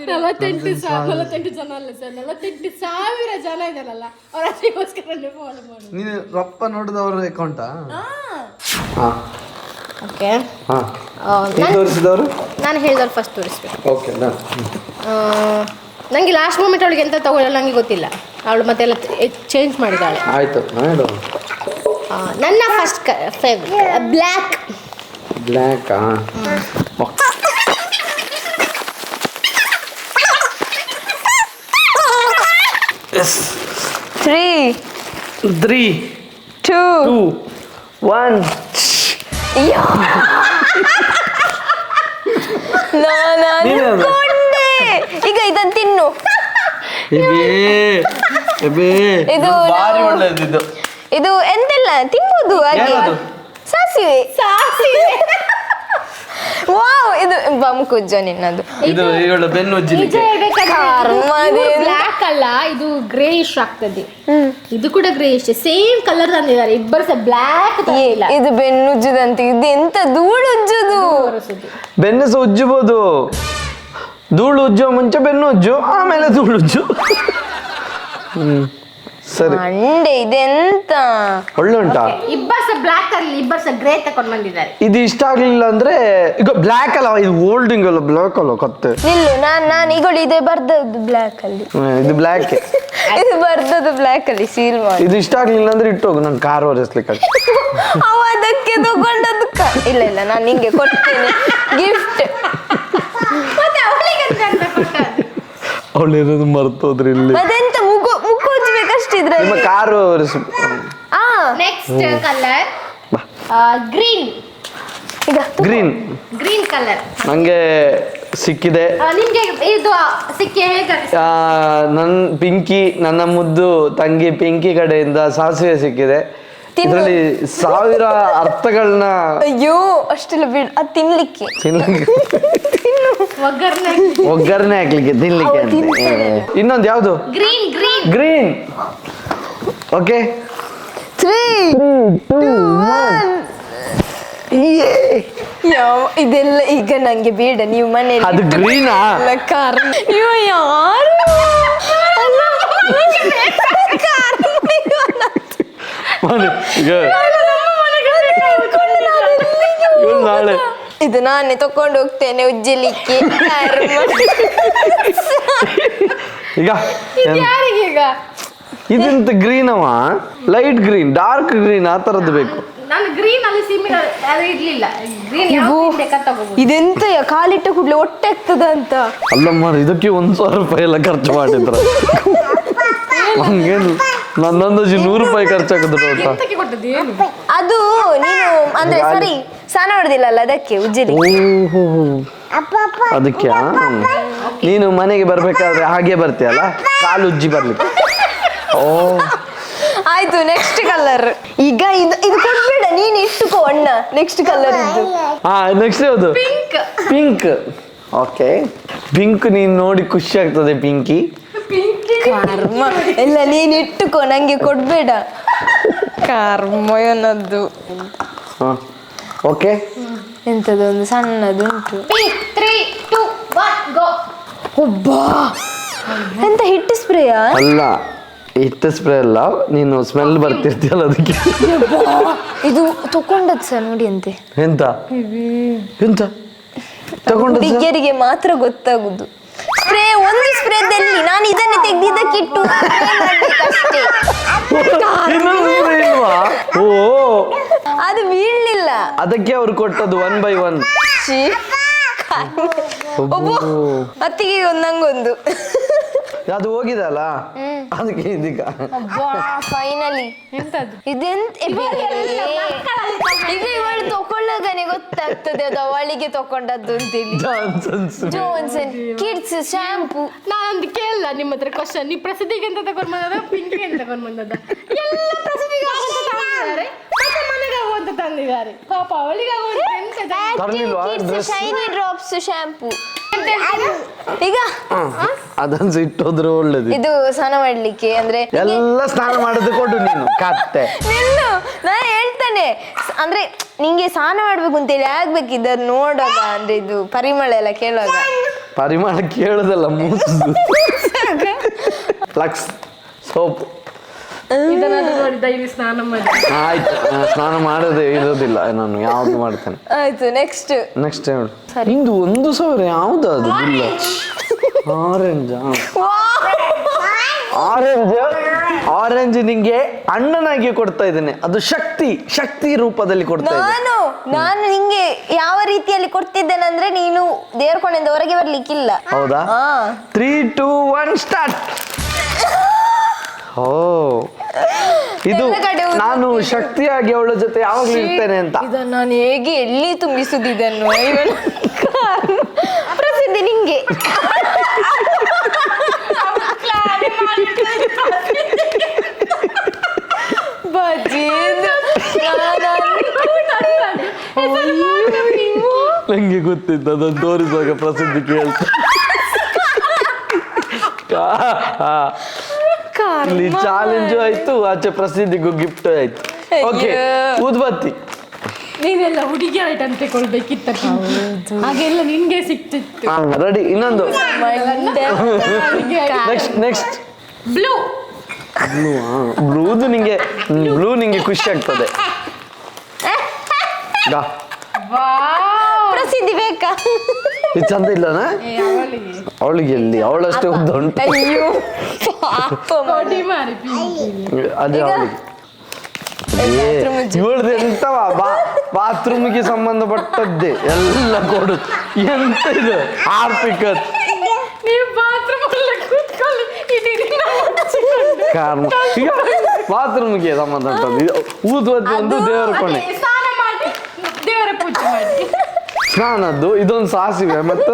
48 ಜನ ಅಲ್ಲ ಸರ್, 48,000 ಜನ ಇದಾರಲ್ಲ, ಅವ್ರ ರಜೆಗೋಸ್ಕರ ಫಾಲೋ ಮಾಡಿ. ನೀನು ರಪ್ಪ ನೋಡಿದವ್ರ ಅಕೌಂಟಾ? ಓಕೆ, ತೋರಿಸಿದವರು ನಾನು ಹೇಳಿದವ್ರು ಫಸ್ಟ್ ತೋರಿಸ್ಬೇಕು. ಓಕೆ, ನನಗೆ ಲಾಸ್ಟ್ ಮೂಮೆಂಟ್ ಅವಳಿಗೆ ಎಂತ ತಗೊಳ್ಳಲ್ಲ ನನಗೆ ಗೊತ್ತಿಲ್ಲ. ಅವಳು ಮತ್ತೆಲ್ಲ ಚೇಂಜ್ ಮಾಡಿದ್ದಾಳೆ. ಆಯ್ತು, ಮಾಡು. ನನ್ನ ಫಸ್ಟ್ ಫೇವ್ರೆಟ್ ಬ್ಲ್ಯಾಕ್. ಬ್ಲ್ಯಾಕಾ? 3 2 1 ಈಗ ಇದನ್ನು ತಿನ್ನು. ಇದು ಭಾರಿ ಒಳ್ಳೆದಿದ್ದು. ಇದು ಎಂತೆಲ್ಲ ತಿನ್ಬೋದು ಹಾಗೆ. ಸಾಸಿವೆ. ವಾವ್, ಇದು ಬಮ್ಕುಜ್ಜ ನಿನ್ನದು. ಇದು ಇವಳು ಬೆನ್ನು ಉಜ್ಜಲಿಕ್ಕೆ. ಬ್ಲ್ಯಾಕ್ ಅಲ್ಲ, ಇದು ಗ್ರೇಯಿಶ್ ಆಗ್ತದೆ. ಇದು ಕೂಡ ಗ್ರೇಯಿಶ್, ಸೇಮ್ ಕಲರ್ ತಂದಿದ್ದಾರೆ ಇಬ್ಬರು ಸಹ. ಬ್ಲ್ಯಾಕ್ ಇಲ್ಲ, ಇದು ಬೆನ್ನುಜ್ಜದಂತೆ. ಇದು ಎಂತ ಧೂಳು ಉಜ್ಜುದು. ಬೆನ್ನು ಸಹ ಉಜ್ಜಬಹುದು. ಧೂಳು ಉಜ್ಜೋ ಮುಂಚೆ ಬೆನ್ನು ಉಜ್ಜು, ಆಮೇಲೆ ಧೂಳು ಉಜ್ಜು. ಸರಿ, ಅಂಡೆ ಇದೆಂತ ಒಳ್ಳೆ ಉಂಟಾ? ಇಬ್ಬರು ಸಹ ಬ್ಲ್ಯಾಕ್ ಅಲ್ಲಿ, ಇಬ್ಬರು ಸಹ ಗ್ರೇ ತಕೊಂಡು ಬಂದಿದ್ದಾರೆ. ಇದು ಇಷ್ಟ ಆಗ್ಲಿಲ್ಲ ಅಂದ್ರೆ ಈಗ ಬ್ಲ್ಯಾಕ್ ಅಲ್ಲ, ಇದು ಓಲ್ಡಿಂಗ್ ಅಲ್ಲ, ಬ್ಲ್ಯಾಕ್ ಅಲ್ಲ ಕತ್ತೆ. ನಿಲ್ಲು, ನಾನು ಈಗ ಇದೆ ಬರ್ದದ್ದು ಬ್ಲ್ಯಾಕ್ ಅಲ್ಲಿ. ಇದು ಬ್ಲ್ಯಾಕ್, ಇದು ಬರ್ದದ್ದು ಬ್ಲ್ಯಾಕ್ ಅಲ್ಲಿ ಸೀಲ್ ಮಾಡಿ. ಇದು ಇಷ್ಟ ಆಗ್ಲಿಲ್ಲ ಅಂದ್ರೆ ಇಟ್ಟೋಗು, ನಾನು ಕಾರ್ ಒರೆಸ್ಲಿಕ್ಕೆ. ಅವ ಅದಕ್ಕೆ ತಗೊಂಡದಕ್ಕ. ಇಲ್ಲ ಇಲ್ಲ, ನಾನು ನಿಂಗೆ ಕೊಡ್ತೇನೆ ಗಿಫ್ಟ್. ಅವಳಿರೋದು ಮರ್ತೋದ್ರಿ ಇಲ್ಲಿ. ಅದೆಂತ ಮುಖ ಉಜ್ಬೇಕಷ್ಟಿದ್ರೆ ನಿಮ್ಮ car next colour green. Green colour ನಂಗೆ ಸಿಕ್ಕಿದೆ. ನಿಮ್ಗೆ ಇದು ಸಿಕ್ಕಿ ಹೇಗೆ? ನನ್ನ ಪಿಂಕಿ, ನನ್ನ ಮುದ್ದು ತಂಗಿ ಪಿಂಕಿ ಕಡೆಯಿಂದ ಸಾಸಿವೆ ಸಿಕ್ಕಿದೆ. ಇದರಲ್ಲಿ 1000 ಅರ್ಥಗಳನ್ನ ಅಯ್ಯೋ ಅಷ್ಟೆಲ್ಲ ಬಿಡ್ ಅದು ತಿನ್ಲಿಕ್ಕೆ ಒಗ್ಗರಣೆ ಹಾಕ್ಲಿಕ್ಕೆ ತಿನ್ಲಿಕ್ಕೆ ಅಂತ. ಇನ್ನೊಂದು ಯಾವುದು? ಗ್ರೀನ್. ಓಕೆ 3, 2, 1 ಇದೆಲ್ಲ ಈಗ ನಂಗೆ ಬೇಡ. ನೀವು ಮನೇಲಿ ಅದು ಗ್ರೀನಾ? ಕಾರಣ ಅಯ್ಯೋ ಯಾರು ನಾಳೆ ಇದು ನಾನೇ ತಕೊಂಡು ಹೋಗ್ತೇನೆ ಉಜ್ಜಲಿಕ್ಕೆ. ಈಗ ಯಾರಿಗೀಗ ಇದೆಂತ ಗ್ರೀನ್ ಅವ? ಲೈಟ್ ಗ್ರೀನ್, ಡಾರ್ಕ್ ಗ್ರೀನ್ ಆ ತರದ್ದು ಬೇಕು. ನಾನು ಗ್ರೀನ್ ಅಲ್ಲಿ ಸಿಮಿಲರ್ ಅದು ಇರ್ಲಿಲ್ಲ. ಗ್ರೀನ್ ಇದೆಂತ ಕಾಲಿಟ್ಟ ಕೂಡ್ಲೆ ಹೊಟ್ಟೆ ಆಗ್ತದ ಅಂತ. ಅಲ್ಲಮ್ಮ ಇದಕ್ಕೆ 1,000 ರೂಪಾಯಿ ಎಲ್ಲ ಖರ್ಚು ಮಾಡಿದ್ರ. ಹಂಗೇನು ನನ್ನೊಂದಜಿ 100 ರೂಪಾಯಿ ಖರ್ಚಾಗಿದ್ರು ಅಂತ. ಅದು ನೀನು ಅಂದ್ರೆ ಸರಿ ಸ್ನಾನ ಮಾಡುದಿಲ್ಲ ಅದಕ್ಕೆ ಉಜ್ಜಲಿ. ಅದಕ್ಕೆ ನೀನು ಮನೆಗೆ ಬರ್ಬೇಕಾದ್ರೆ ಹಾಗೆ ಬರ್ತೀಯಲ್ಲ, ಕಾಲು ಉಜ್ಜಿ ಬರ್ಲಿಕ್ಕೆ. ಓ ಆಯ್ತು. ನೆಕ್ಸ್ಟ್ ಕಲರ್ ಈಗ ಇದು ಕೊಡ್ಬೇಡ, ನೀನು ಇಟ್ಟುಕೋ ಅಣ್ಣ. ನೆಕ್ಸ್ಟ್ ಕಲರ್ ಇದ್ದು ನೆಕ್ಸ್ಟ್ ಯಾವುದು? ಪಿಂಕ್. ಓಕೆ ಪಿಂಕ್ ನೀನ್ ನೋಡಿ ಖುಷಿ ಆಗ್ತದೆ. ಪಿಂಕಿ ಕರ್ಮ ಎಲ್ಲ ನೀನ್ ಇಟ್ಟುಕೋ, ನಂಗೆ ಕೊಡ್ಬೇಡ. ಕರ್ಮ ಏನದ್ದು. ಓಕೆ ಎಂತದ ಒಂದು ಸಣ್ಣದು ಉಂಟು. 3, 2, 1 ಗೋ. ಒಬ್ಬಾ ಎಂತ ಹಿಟ್ಟು ಸ್ಪ್ರೇಯಾ? ಅಲ್ಲ ಹಿಟ್ಟು ಸ್ಪ್ರೇ ಅಲ್ಲ, ನೀನು ಸ್ಮೆಲ್ ಬರ್ತಿರ್ತೀಯಲ್ಲ ಅದಕ್ಕೆ. ಇದು ತಕೊಂಡದ್ ಸರ್ ನೋಡಿ ಅಂತೆ. ಎಂತ ಎಂತ ತಗೊಂಡು ಹುಡುಗಿಯರಿಗೆ ಮಾತ್ರ ಗೊತ್ತಾಗುದು. ಸ್ಪ್ರೇ ಒಂದು ಸ್ಪ್ರೇದಲ್ಲಿ ನಾನು ಇದನ್ನೇ ತೆಗ್ದಿದ್ದಕ್ಕಿಟ್ಟು ಅಷ್ಟೇ. ಓ ಅದು ಬೀಳ್ಲಿಲ್ಲ, ಅದಕ್ಕೆ ಅವ್ರು ಕೊಟ್ಟದ್ದು 1 by 1. ಅತ್ತಿಗೆ ಒಂದಂಗೊಂದು ಅದು ಹೋಗಿದಲ್ಲ ಅದಕ್ಕೆ ಇದೀಗ ಫೈನಲಿ ಇದೆಂತ ಈಗ ಇವಳು ತಕೊಳ್ಳೋದನೆ ಗೊತ್ತಾಗ್ತದೆ ಅದು ಅವಳಿಗೆ ತಕೊಂಡದ್ದು ಅಂತೇಳಿ. Johnson kids shampoo. ನಾನೊಂದು ಕೇಳಲ್ಲ ನಿಮ್ಮ ಹತ್ರ ಕ್ವಶನ್. ನೀವು ಪ್ರಸಿದ್ಧಿಗೆ ಅಂತ ತಗೊಂಡ್ ಬಂದದ, ಪಿಂಕ್ಗೆ ಅಂತ ತಗೊಂಡ್ ಬಂದದ? ಎಲ್ಲ ಪ್ರಸಿದ್ಧಿಗೆ ತಂದಿದ್ದಾರೆ, ಮತ್ತೆ ಮನೆಗಾಗುವಂತ ತಂದಿದ್ದಾರೆ. ಪಾಪ ಅವಳಿಗಾಗುವಂತ ಶೈನಿ ಡ್ರಾಪ್ಸ್ ಶಾಂಪೂ. ಈಗ ಅದನ್ಸ ಇಟ್ಟೋದ್ರೆ ಒಳ್ಳೇದು. ಇದು ಸ್ನಾನ ಮಾಡ್ಲಿಕ್ಕೆ ಅಂದ್ರೆ ಎಲ್ಲ ಸ್ನಾನ ಮಾಡೋದು ಕೊಡು ನೀನು ಕತ್ತೆ. ನಿಲ್ಲು, ನಾ ಹೇಳ್ತಾನೆ ಅಂದ್ರೆ ನಿಂಗೆ ಸ್ನಾನ ಮಾಡ್ಬೇಕು ಅಂತೇಳಿ ಆಗ್ಬೇಕಿದ್ದ ನೋಡುವಾಗ. ಅಂದ್ರೆ ಇದು ಪರಿಮಳ ಎಲ್ಲ ಕೇಳುವಾಗ. ಪರಿಮಳ ಕೇಳುದಲ್ಲ, ಮೂಸುದು. ಫ್ಲಕ್ಸ್ ಸೋಪ್ ಇದನ್ನಾದ್ರೂ ನೋಡಿ ಡೈಲಿ ಸ್ನಾನ ಮಾಡಿ. ಆಯ್ತು, ಸ್ನಾನ ಮಾಡೋದೇ ಇರೋದಿಲ್ಲ, ನಾನು ಯಾವ್ದು ಮಾಡ್ತೇನೆ. ಆಯ್ತು ನೆಕ್ಸ್ಟ್ ಹೇಳು. ಇಂದು 1,000 ಯಾವ್ದು ಅದು ಬಿಲ್ಲ? ಆರೆಂಜ್ ನಿಂಗೆ ಅಣ್ಣನಾಗಿ ಕೊಡ್ತಾ ಇದ್ದೇನೆ. ಅದು ಶಕ್ತಿ ರೂಪದಲ್ಲಿ ಕೊಡ್ತಾ ಇದ್ದೇನೆ. ನಾನು ನಿಂಗೆ ಯಾವ ರೀತಿಯಲ್ಲಿ ಕೊಡ್ತಿದ್ದೇನೆ ಅಂದ್ರೆ ನೀನು ದೇವ್ರ ಕೊನೆಯಿಂದ ಹೊರಗೆ ಬರ್ಲಿಕ್ಕಿಲ್ಲ. ಹೌದಾ? 3, 2, 1 ಸ್ಟಾರ್ಟ್. ಓ ಇದು ನಾನು ಶಕ್ತಿಯಾಗಿ ಅವಳ ಜೊತೆ ಯಾವಾಗ್ಲೂ ಇರ್ತೇನೆ ಅಂತ. ಇದನ್ನು ನಾನು ಹೇಗೆ ಎಲ್ಲಿ ತುಂಬಿಸುದಿದನ್ನು? ಪ್ರಸಿದ್ಧಿ ನಿಂಗೆ. ಬಜ್ಜಿ ನಂಗೆ ಗೊತ್ತಿತ್ತು ಅದನ್ನು ತೋರಿಸುವಾಗ ಪ್ರಸಿದ್ಧಿ ಕೇಳ್ತಾ. ಇಲ್ಲಿ ಚಾಲೆಂಜ್ ಆಯ್ತು, ಆಚೆ ಪ್ರಸಿದ್ಧಿಗೂ ಗಿಫ್ಟ್ ಆಯ್ತು. ಓಕೆ ಊದ್ಬತ್ತಿ. ನೀವೆಲ್ಲ ಹುಡುಗಿ ಐಟಮ್ ತಗೊಳ್ಬೇಕಿತ್ತ, ಹಾಗೆಲ್ಲ ನಿನ್ಗೆ ಸಿಕ್ತಿತ್ತು. ರೆಡಿ. ಇನ್ನೊಂದು ನೆಕ್ಸ್ಟ್ ಬ್ಲೂ. ಬ್ಲೂ ನಿಂಗೆ ಖುಷಿ ಆಗ್ತದೆ. ಪ್ರಸಿದ್ಧಿ ಬೇಕಾ? ಇದು ಚಂದ ಇಲ್ಲನಾ? ಅವಳಿಗೆ ಎಲ್ಲಿ, ಅವಳಷ್ಟೇ ಉದ್ದ ಉಂಟು. ಅಯ್ಯೋ ಅದೇ ಅವಳಿಗೆ. ಇವಳ್ದು ಎಂತವ ಬಾತ್ರೂಮ್ಗೆ ಸಂಬಂಧಪಟ್ಟದ್ದೇ ಎಲ್ಲ ಕೊಡು. ಎಂತ ಇದು ಹಾರ್ಪಿಕತ್ ಕಾರಣ ಈಗ ಬಾತ್ರೂಮ್ಗೆ ಸಂಬಂಧಪಟ್ಟದ್ದು. ಊದುವದ್ದು ಒಂದು ದೇವರ ಕೊನೆ, ಸ್ನಾನದ್ದು ಇದೊಂದು ಸಾಸಿವೆ ಮತ್ತು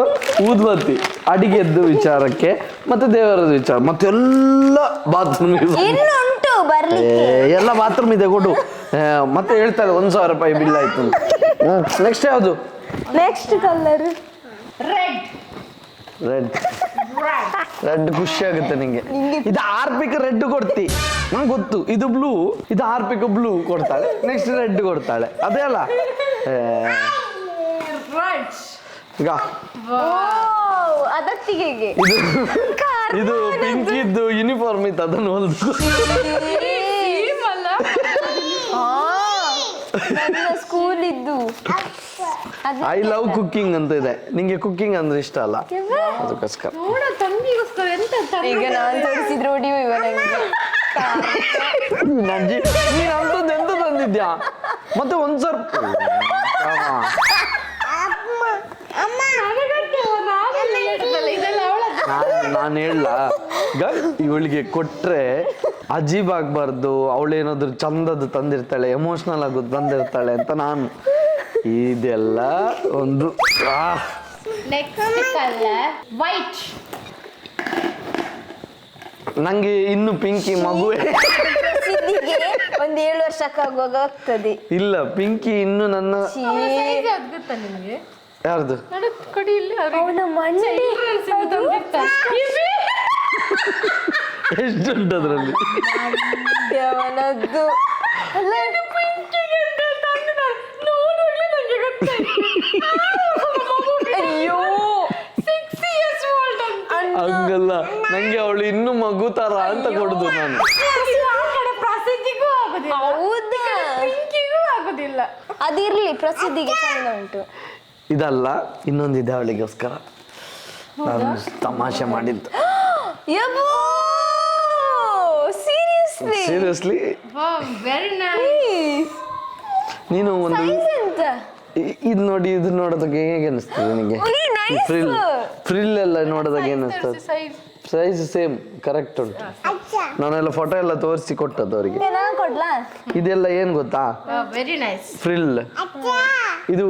ಊದುಬತ್ತಿ, ಅಡಿಗೆದ್ದು ವಿಚಾರಕ್ಕೆ ಮತ್ತೆ ದೇವರದ ವಿಚಾರ, ಮತ್ತೆ ಎಲ್ಲ ಬಾತ್ರೂಮ್. ಇನ್ನುಂಟು ಬರ್ಲಿಕ್ಕೆ. ಎಲ್ಲ ಬಾತ್ರೂಮ್ ಇದೆ ಕೊಡು. ಮತ್ತೆ ಹೇಳ್ತಾರೆ 1,000 ರೂಪಾಯಿ ಬಿಲ್ ಆಯ್ತು. ನೆಕ್ಸ್ಟ್ ಯಾವುದು? Next colour red. ರೆಡ್ ಖುಷಿ ಆಗುತ್ತೆ ನಿಂಗೆ. ಇದು ಆರ್ಪಿಕ್ ರೆಡ್ ಕೊಡ್ತಿ, ನಂಗೆ ಗೊತ್ತು. ಇದು ಬ್ಲೂ, ಇದು ಆರ್ಪಿಕ್ ಬ್ಲೂ ಕೊಡ್ತಾಳೆ, ನೆಕ್ಸ್ಟ್ ರೆಡ್ ಕೊಡ್ತಾಳೆ, ಅದೇ ಅಲ್ಲ? ಈಗ ಅದತ್ತಿಗೆಗೆ ಇದು ಪಿಂಕ್ ಇದ್ದು ಯೂನಿಫಾರ್ಮ್ ಇತ್ತು, ಅದನ್ನು ಹೊಲ್ದು. ಸ್ಕೂಲ್ ಇದ್ದು ಐ ಲವ್ ಕುಕ್ಕಿಂಗ್ ಅಂತ ಇದೆ. ನಿಂಗೆ ಕುಕ್ಕಿಂಗ್ ಅಂದ್ರೆ ಇಷ್ಟ ಅಲ್ಲ, ಅದಕ್ಕೋಸ್ಕರ. ಈಗ ನಾನು ತೋರಿಸಿದ್ರೆ ಹೊಡಿಯೋ ಇವ ನಂಗೆ. ನೀನ್ ಅಂತದ್ದು ಎಂತ ತಂದಿದ್ಯಾ? ಮತ್ತೆ ಒಂದ್ಸರ್ ನಾನು ಹೇಳ, ಇವಳಿಗೆ ಕೊಟ್ರೆ ಅಜೀಬ್ ಆಗ್ಬಾರ್ದು, ಅವಳೇನಾದ್ರು ಚಂದದ್ದು ತಂದಿರ್ತಾಳೆ, ಎಮೋಷನಲ್ ಆಗೋದು ಬಂದಿರ್ತಾಳೆ ಅಂತ ನಾನು. ಇದೆಲ್ಲ ಒಂದು ವೈಟ್. ನಂಗೆ ಇನ್ನು ಪಿಂಕಿ ಮಗುವೆ ಒಂದ್ 7 ವರ್ಷಕ್ಕಾಗುವಾಗ ಆಗ್ತದೆ. ಇಲ್ಲ, ಪಿಂಕಿ ಇನ್ನು ನನ್ನ ಗೊತ್ತಾ ನಿಮಗೆ? ಯಾರ್ದು? ಅವನ ಮಂಡಿ ಎಷ್ಟುಂಟು ಅದ್ರಲ್ಲಿ? ಅವನದ್ದು ಅಯ್ಯೋ ಹಂಗಲ್ಲ, ನಂಗೆ ಅವಳು ಇನ್ನು ಮಗು ತರ ಅಂತ ಕೊಡುದು ನಾನು. ಆಗುದಿಲ್ಲ. ಅದಿರ್ಲಿ, ಪ್ರಸಿದ್ಧಿಗೆ ಚಂದ ಉಂಟು. ಇದಲ್ಲ, ಇನ್ನೊಂದಿದೆ ಅವಳಿಗೋಸ್ಕರ ನಾನು ತಮಾಷೆ ಮಾಡಿದ್ದು. Seriously very nice. ನೀನು ಒಂದು ಎಂತ ಇದು ನೋಡಿ, ಇದು ನೋಡೋದಕ್ಕೆ ಹೇಗೆ ಅನಿಸ್ತದೆ ನಿನಗೆ? ಫ್ರಿಲ್ ಎಲ್ಲ ನೋಡೋದಕ್ಕೆ ಏನಿಸ್ತದೆ? ಸೈಜ್ ಸೇಮ್ ಕರೆಕ್ಟ್ ಉಂಟು. ನಾನೆಲ್ಲ ಫೋಟೋ ಎಲ್ಲ ತೋರಿಸಿ ಕೊಟ್ಟದ್ದು ಅವರಿಗೆ. ನಾನು ಕೊಡ್ಲಾ? ಇದೆಲ್ಲ ಏನ್ ಗೊತ್ತಾ? Very nice. ಫ್ರಿಲ್. ಇದು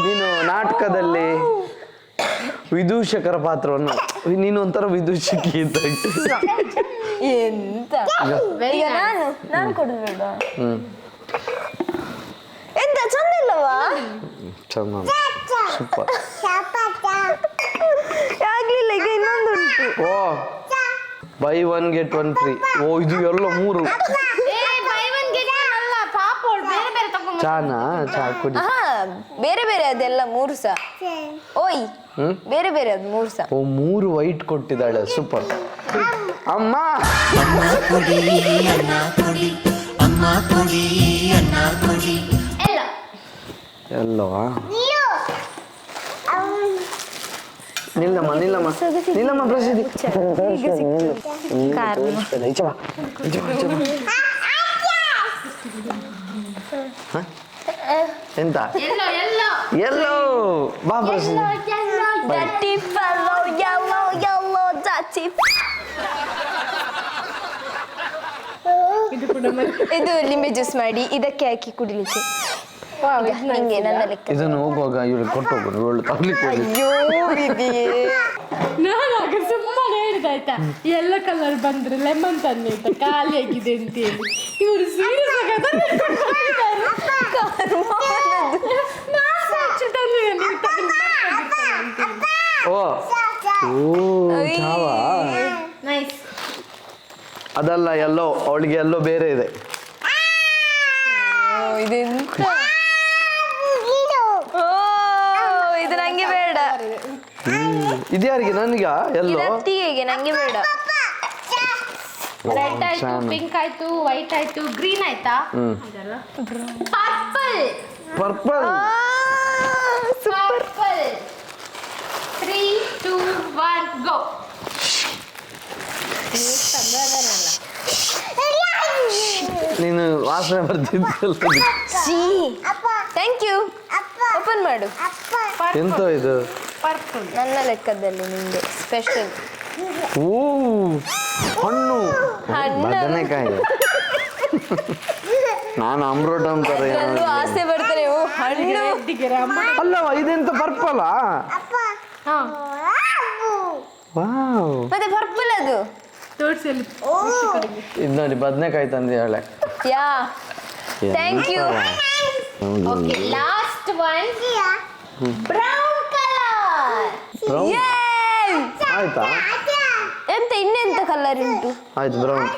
ನೀನು ನಾಟಕದಲ್ಲಿ ವಿದೂಷಕರ ಪಾತ್ರವನ್ನು, ನೀನು ಒಂಥರ ವಿದೂಷಕಿ ಅಂತ. ಎಂತ ಈಗ ನಾನು ಕೊಡುದು ಎಂತ ಚಂದ ಇಲ್ಲವಾ? ಚಂದ, ಸೂಪರ್. ಆಗ್ಲಿಲ್ಲ, ಈಗ ಇನ್ನೊಂದು ಉಂಟು. ಓ, ಬೈ 1 get 1 free. ಓ, ಇದು ಎಲ್ಲ 3. ಚಾನಾ? ಚಾ ಕುಡಿ. ಬೇರೆ ಬೇರೆ ಅದೆಲ್ಲ 3 ಸಹ. ಓಯ್, ಬೇರೆ ಬೇರೆ ಅದು 3 ಸಹ. ಓ, 3 ವೈಟ್ ಕೊಟ್ಟಿದ್ದಾಳೆ, ಸೂಪರ್. ಅಮ್ಮ ಎಲ್ಲವಾ? ನಿಲ್ಲಮ್ಮ ನಿಲ್ಲಮ್ಮ ನಿಲ್ಲಮ್ಮ, ಪ್ರಸಿದ್ಧಿ. ಎಂತ ಎಲ್ಲೋ? ಬಾ ಪ್ರಸಿದ್ಧಿ. ಇದು ಲಿಂಬೆ ಜ್ಯೂಸ್ ಮಾಡಿ ಇದಕ್ಕೆ ಹಾಕಿ ಕುಡಿಲಿಕ್ಕೆ. ಹಿಂಗೆ ನನ್ನ ಲೆಕ್ಕ. ಇದನ್ನು ಹೋಗುವಾಗ ಇವಳಿಗೆ ಕೊಟ್ಟು ಹೋಗೋದು, ಒಳ್ಳೆ ತರ್ಲಿಕ್ಕೆ ಹೋಗಿ. ಅಯ್ಯೋ ವಿಧಿಯೇ, ನಾನು ಆಗ ಸುಮ್ಮನೆ ಹೇಳಿದಾಯ್ತಾ, ಎಲ್ಲ ಕಲರ್ ಬಂದ್ರೆ ಲೆಮನ್ ತಂದಿತ್ತ ಖಾಲಿ ಆಗಿದೆ ಅಂತ ಹೇಳಿ. ಇವರು ಸೀರಿಯಸ್ ಓ ಚಾವಾ? ನೈಸ್. ಅದಲ್ಲ, ಎಲ್ಲೋ ಅವಳಿಗೆ ಎಲ್ಲೋ ಬೇರೆ ಇದೆ. ಇದೆಂತ? ಇದು ನಂಗೆ ಬೇಡ. ಇದು ಯಾರಿಗೆ? ನನಗ ಎಲ್ಲೋ? ಅತ್ತಿಗೆಗೆ, ನಂಗೆ ಬೇಡ. ರೆಡ್ ಆಯ್ತು, ಪಿಂಕ್ ಆಯ್ತು, ವೈಟ್ ಆಯ್ತು, ಗ್ರೀನ್ ಆಯ್ತಾ? ಪರ್ಪಲ್. ಪರ್ಪಲ್. ಪರ್ಪಲ್. 3, 2, 1 ಗೋ. ನೀನು ವಾಸನೆ ಬರ್ತಿದ್ದಲ್ಲ. Thank you. ಓಪನ್ ಮಾಡು. ಎಂತ ಇದು? ಪರ್ಪಲ್. ನನ್ನ ಲೆಕ್ಕದಲ್ಲಿ ನಿಂಗೆ ಸ್ಪೆಷಲ್. ಓ, ಹಣ್ಣು, ಬದನೆಕಾಯಿ. ನಾನು ಅಮ್ರೋಟ್ ಅಂತಾರೆ. ಆಸೆ ಬರ್ತಾರೆ. ಓ, ಹಣ್ಣು. ಅಲ್ಲವ, ಇದೆಂತ ಪರ್ಪಲ್? ವಾವ್, ಮತ್ತೆ ಪರ್ಪಲ್ ಅದು ತೋರ್ಸಲಿ. ಇದು ನೋಡಿ, ಬದನೆಕಾಯಿ ತಂದಿದ್ದಾಳೆ. Yeah thank you. Okay last one brown colour. ಆಯ್ತಾ? ಎಂತ ಇನ್ನೆಂತ ಕಲರ್ ಉಂಟು? ಆಯ್ತು ಬ್ರೌನ್.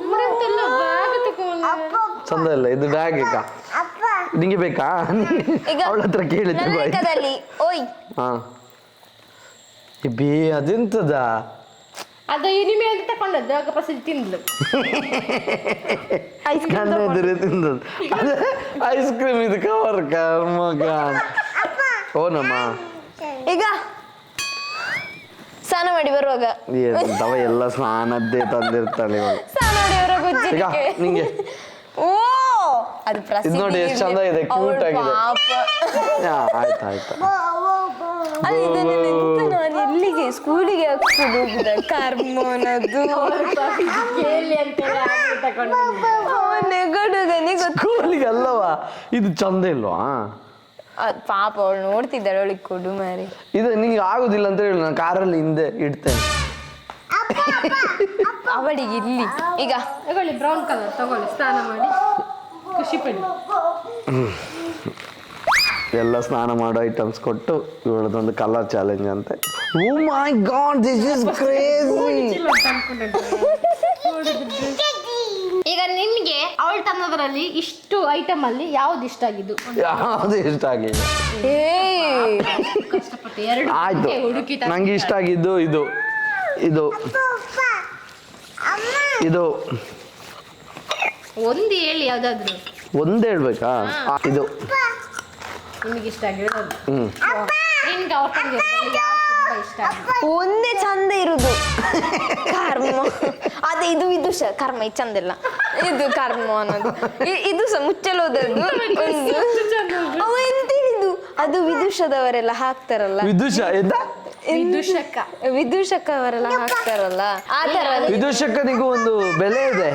ಇವರಂತೆಲ್ಲ ಬ್ಯಾಗ್ ತಗೊಂಡು ಚಂದ ಇಲ್ಲ ಇದು ಬ್ಯಾಗ್ ಈಗ ನಿಂಗೆ ಬೇಕಾ? ಈಗ ಅವಳ ಹತ್ರ ಕೇಳಿದ್ದೆ ನನ್ನ ಬಾಯ್. ಲೆಕ್ಕದಲ್ಲಿ ಓಯ್ ಹಾ ಬೇ ಅದೆಂತದ? ಅದು ಇನಿಮೆ ಅಂತ ತಕೊಂಡದ್ದು ಆಗ ಪ್ರಸಿದ್ಧಿ ತಿಂದ್ಲು. ನನ್ನ ಎದುರು ತಿಂದದ್ದು ಅದೇ ಐಸ್ ಕ್ರೀಮ್ ಇದು ಕವರ್ ಕರ್ಮಗ. ಓನಮ್ಮ ಈಗ ಸ್ನಾನ ಮಾಡಿ ಬರುವಾಗ ತವ ಎಲ್ಲ ಸ್ನಾನದ್ದೇ ತಂದಿರ್ತಾಳೆ ಇವಳು. ಸ್ನಾನ ಮಾಡಿ ಬರುವಾಗ ಈಗ ಉಜ್ಜಿಕ್ಕೆ. ನಿಂಗೆ ಓ ಅದು ಪ್ರಸಿದ್ಧಿ. ಇದು ನೋಡಿ ಎಷ್ಟು ಚಂದ ಇದೆ, ಕ್ಯೂಟ್ ಆಗಿದೆ. ಆಯ್ತು ಆಯ್ತು. ಅದು ಇದನ್ನ ಎಂತ ನಾನು ಎಲ್ಲಿಗೆ ಸ್ಕೂಲಿಗೆ ಹಾಕ್ಕೊಂಡು ಹೋಗುದ ಕರ್ಮನದು ಕೇಳಿ ಅಂತೇಳಿ ಹಾಗೆ ತಕೊಂಡು ನೆಗಡುಗನಿ ಗೊತ್ತು. ಸ್ಕೂಲಿಗೆ ಅಲ್ಲವಾ ಇದು ಚಂದ ಇಲ್ವಾ? ಪಾಪ ಅವಳು ನೋಡ್ತಿದ್ದಾಳೆ, ಅವಳಿಗೆ ಕೊಡು ಮಾರಿ. ಇದು ನಿಂಗೆ ಆಗುದಿಲ್ಲ ಅಂತ ಹೇಳಿ ನಾನು ಕಾರಲ್ಲಿ ಹಿಂದೆ ಇಡ್ತೇನೆ. ಅವಳಿಗೆ ಇಲ್ಲಿ ಈಗ ತಗೊಳ್ಳಿ ಬ್ರೌನ್ ಕಲರ್ ತಗೊಳ್ಳಿ, ಸ್ನಾನ ಮಾಡಿ ಖುಷಿ ಪಡಿ. ಎಲ್ಲ ಸ್ನಾನ ಮಾಡೋ ಐಟಮ್ಸ್ ಕೊಟ್ಟು ಇವಳದೊಂದು ಕಲರ್ ಚಾಲೆಂಜ್ ಅಂತೆ. ಓ ಮೈ ಗಾಡ್ ದಿಸ್ ಇಸ್ ಕ್ರೇಜಿ. ಈಗ ನಿಮ್ಗೆ ಅವಳು ತಂದದ್ರಲ್ಲಿ ಇಷ್ಟು ಐಟಮ್ ಅಲ್ಲಿ ಯಾವ್ದು ಇಷ್ಟ ಆಗಿದ್ದು? ಯಾವ್ದು ಇಷ್ಟ ಆಗಿಲ್ಲ. ಕಷ್ಟಪಟ್ಟು ಎರಡು ಆಯ್ತು ಹುಡುಕಿ ನಂಗೆ ಇಷ್ಟ ಆಗಿದ್ದು ಇದು ಇದು ಇದು ಒಂದು ಹೇಳಿ ಯಾವ್ದಾದ್ರು ಒಂದ್ ಹೇಳ್ಬೇಕಾ? ಇದು ನಿಮಗೆ ಇಷ್ಟ ಆಗಿರೋದು. ಹ್ಮ್ ನಿಮ್ಗೆ ಅವ್ರ ತಂದಿರೋದ್ರಲ್ಲಿ ಯಾವ್ದು ತುಂಬಾ ಇಷ್ಟ ಆಗಿದೆ? ಒಂದೇ ಚಂದ ಇರುದು ಕರ್ಮ. ಅದೇ ಇದು ವಿದುಷ ಕರ್ಮ ಇದು ಚಂದ ಇಲ್ಲ, ಇದು ಕರ್ಮ ಅನ್ನೋದು. ಇದು ಸಹ ಮುಚ್ಚಲೋದದ್ದು ಒಂದು. ಅವ ಎಂತ ಹೇಳಿದ್ದು ಅದು ವಿದುಷದವರೆಲ್ಲ ಹಾಕ್ತಾರಲ್ಲ, ವಿದುಷ ಎಂತ? ವಿದೂಷಕ. ವಿದೂಷಕ ಅವರೆಲ್ಲ ಹಾಕ್ತಾರಲ್ಲ ಆ ತರ. ವಿದೂಷಕನಿಗೂ ಒಂದು ಬೆಲೆ ಇದೆ.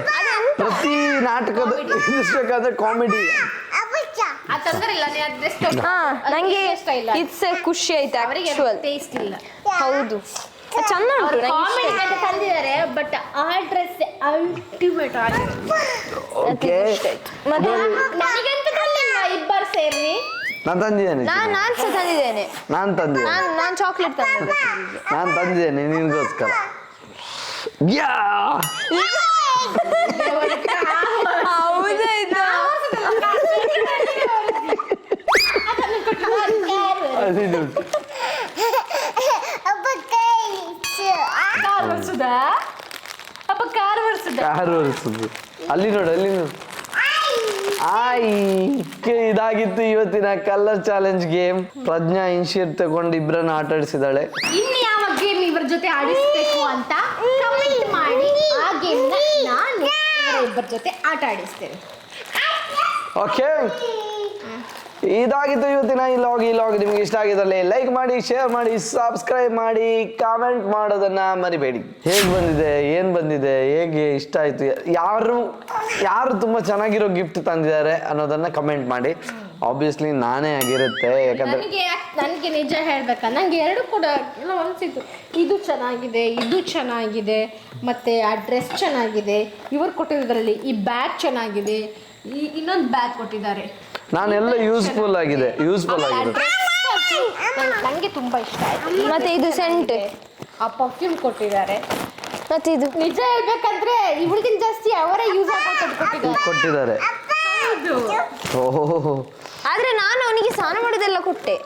ಪ್ರತಿ ನಾಟಕದ ವಿದೂಷಕ ಅಂದ್ರೆ ಕಾಮಿಡಿ. ಆ ತೊಂದರೆ ಇಲ್ಲ, ನೀವು ಡ್ರೆಸ್ ಹಾ ನಂಗೆ ಇಷ್ಟ ಇಲ್ಲ. ಇಟ್ಸ್ ಖುಷಿ ಆಯ್ತು ಅವರಿಗೆ ಆಕ್ಚುಯಲ್. ಟೇಸ್ಟ್ ಇಲ್ಲ. ಹೌದು ಚಂದ ಉಂಟು, ನಂಗೆ ಕಾಮಿಡಿ ಇಷ್ಟ ಅಂತ ತಂದಿದ್ದಾರೆ, ಬಟ್ ಆ ಡ್ರೆಸ್ ಅಲ್ಟಿಮೇಟ್ ಆಗಿದೆ. ಓಕೆ ಮತ್ತೆ ನನಗಂತೂ ತಂದಿಲ್ಲ, ಇಬ್ಬರು ಸೇರಿ. ನಾನು ತಂದಿದ್ದೇನೆ ನಾನ್ ಸಹ ತಂದಿದ್ದೇನೆ. ನಾನು ತಂದಿದ್ದೇನೆ ನಾನ್ ಚಾಕ್ಲೇಟ್ ತಂದಿದ್ದೆ. ನಾನು ತಂದಿದ್ದೇನೆ ನಿನ್ಗೋಸ್ಕರ. ಯಾ ಹೌದಾಯ್ತಾ? ಅದಿದು ಕಾರ್ ಬರ್ಸುದಾ? ಅಪ್ಪ ಕಾರ್ ಬರ್ಸುದಾ? ಕಾರು ಓಡಿಸುದು. ಅಲ್ಲಿ ನೋಡು ಅಲ್ಲಿ ನೋಡು. ಇದಾಗಿತ್ತು ಇವತ್ತಿನ ಕಲರ್ ಚಾಲೆಂಜ್ ಗೇಮ್. ಪ್ರಜ್ಞಾ ಇನ್ಶಿಯೇಟ್ ತಗೊಂಡು ಇಬ್ಬರನ್ನ ಆಟ ಆಡಿಸಿದಾಳೆ. ಇನ್ನು ಯಾವ ಗೇಮ್ ಇವ್ರ ಜೊತೆ ಆಡಿಸ್ಬೇಕು ಅಂತ ಕಮೆಂಟ್ ಮಾಡಿ, ಆ ಗೇಮ್ ನಾನು ಇಬ್ಬರ ಜೊತೆ ಆಟ ಆಡಿಸ್ತೇನೆ. ಓಕೆ ಇದಾಗಿತ್ತು ಇವತ್ತಿನ ಈ ಲಾಗ್ ನಿಮ್ಗೆ ಇಷ್ಟ ಆಗಿದ್ದಲ್ಲಿ ಲೈಕ್ ಮಾಡಿ, ಶೇರ್ ಮಾಡಿ, ಸಬ್ಸ್ಕ್ರೈಬ್ ಮಾಡಿ, ಕಾಮೆಂಟ್ ಮಾಡೋದನ್ನ ಮರಿಬೇಡಿ. ಹೇಗೆ ಬಂದಿದೆ, ಏನು ಬಂದಿದೆ, ಹೇಗೆ ಇಷ್ಟ ಆಯ್ತು, ಯಾರು ತುಂಬಾ ಚೆನ್ನಾಗಿರೋ ಗಿಫ್ಟ್ ತಂದಿದ್ದಾರೆ ಅನ್ನೋದನ್ನ ಕಮೆಂಟ್ ಮಾಡಿ. ಆಬ್ವಿಯಸ್ಲಿ ನಾನೇ ಆಗಿರುತ್ತೆ, ಯಾಕಂದ್ರೆ ನನಗೆ ನಿಜ ಹೇಳ್ಬೇಕಾ, ನನಗೆ ಎರಡು ಕೂಡ ಎಲ್ಲ ಅನಿಸಿತು. ಇದು ಚೆನ್ನಾಗಿದೆ ಮತ್ತೆ ಆ ಡ್ರೆಸ್ ಚೆನ್ನಾಗಿದೆ. ಇವರು ಕೊಟ್ಟಿರೋದ್ರಲ್ಲಿ ಈ ಬ್ಯಾಗ್ ಚೆನ್ನಾಗಿದೆ, ಇನ್ನೊಂದು ಬ್ಯಾಗ್ ಕೊಟ್ಟಿದ್ದಾರೆ. ನಾನೆಲ್ಲ ಯೂಸ್ಫುಲ್ ಆಗಿದೆ. ನನಗೆ ತುಂಬಾ ಇಷ್ಟ ಆಯ್ತು. ಮತ್ತೆ ಇದು ಸೆಂಟ್, ಆ ಪರ್ಫ್ಯೂಮ್ ಕೊಟ್ಟಿದ್ದಾರೆ. ಮತ್ತೆ ಇದು ನಿಜ ಹೇಳ್ಬೇಕಂದ್ರೆ ಇವಳಿಗಿಂತ ಜಾಸ್ತಿ ಅವರೇ ಯೂಸ್ ಆಗೋದು ಕೊಟ್ಟಿದ್ದಾರೆ. ಓಹೋ ಆದ್ರೆ ನಾನು ಅವನಿಗೆ ಸ್ನಾನ ಮಾಡೋದೆಲ್ಲ ಕೊಟ್ಟೆ.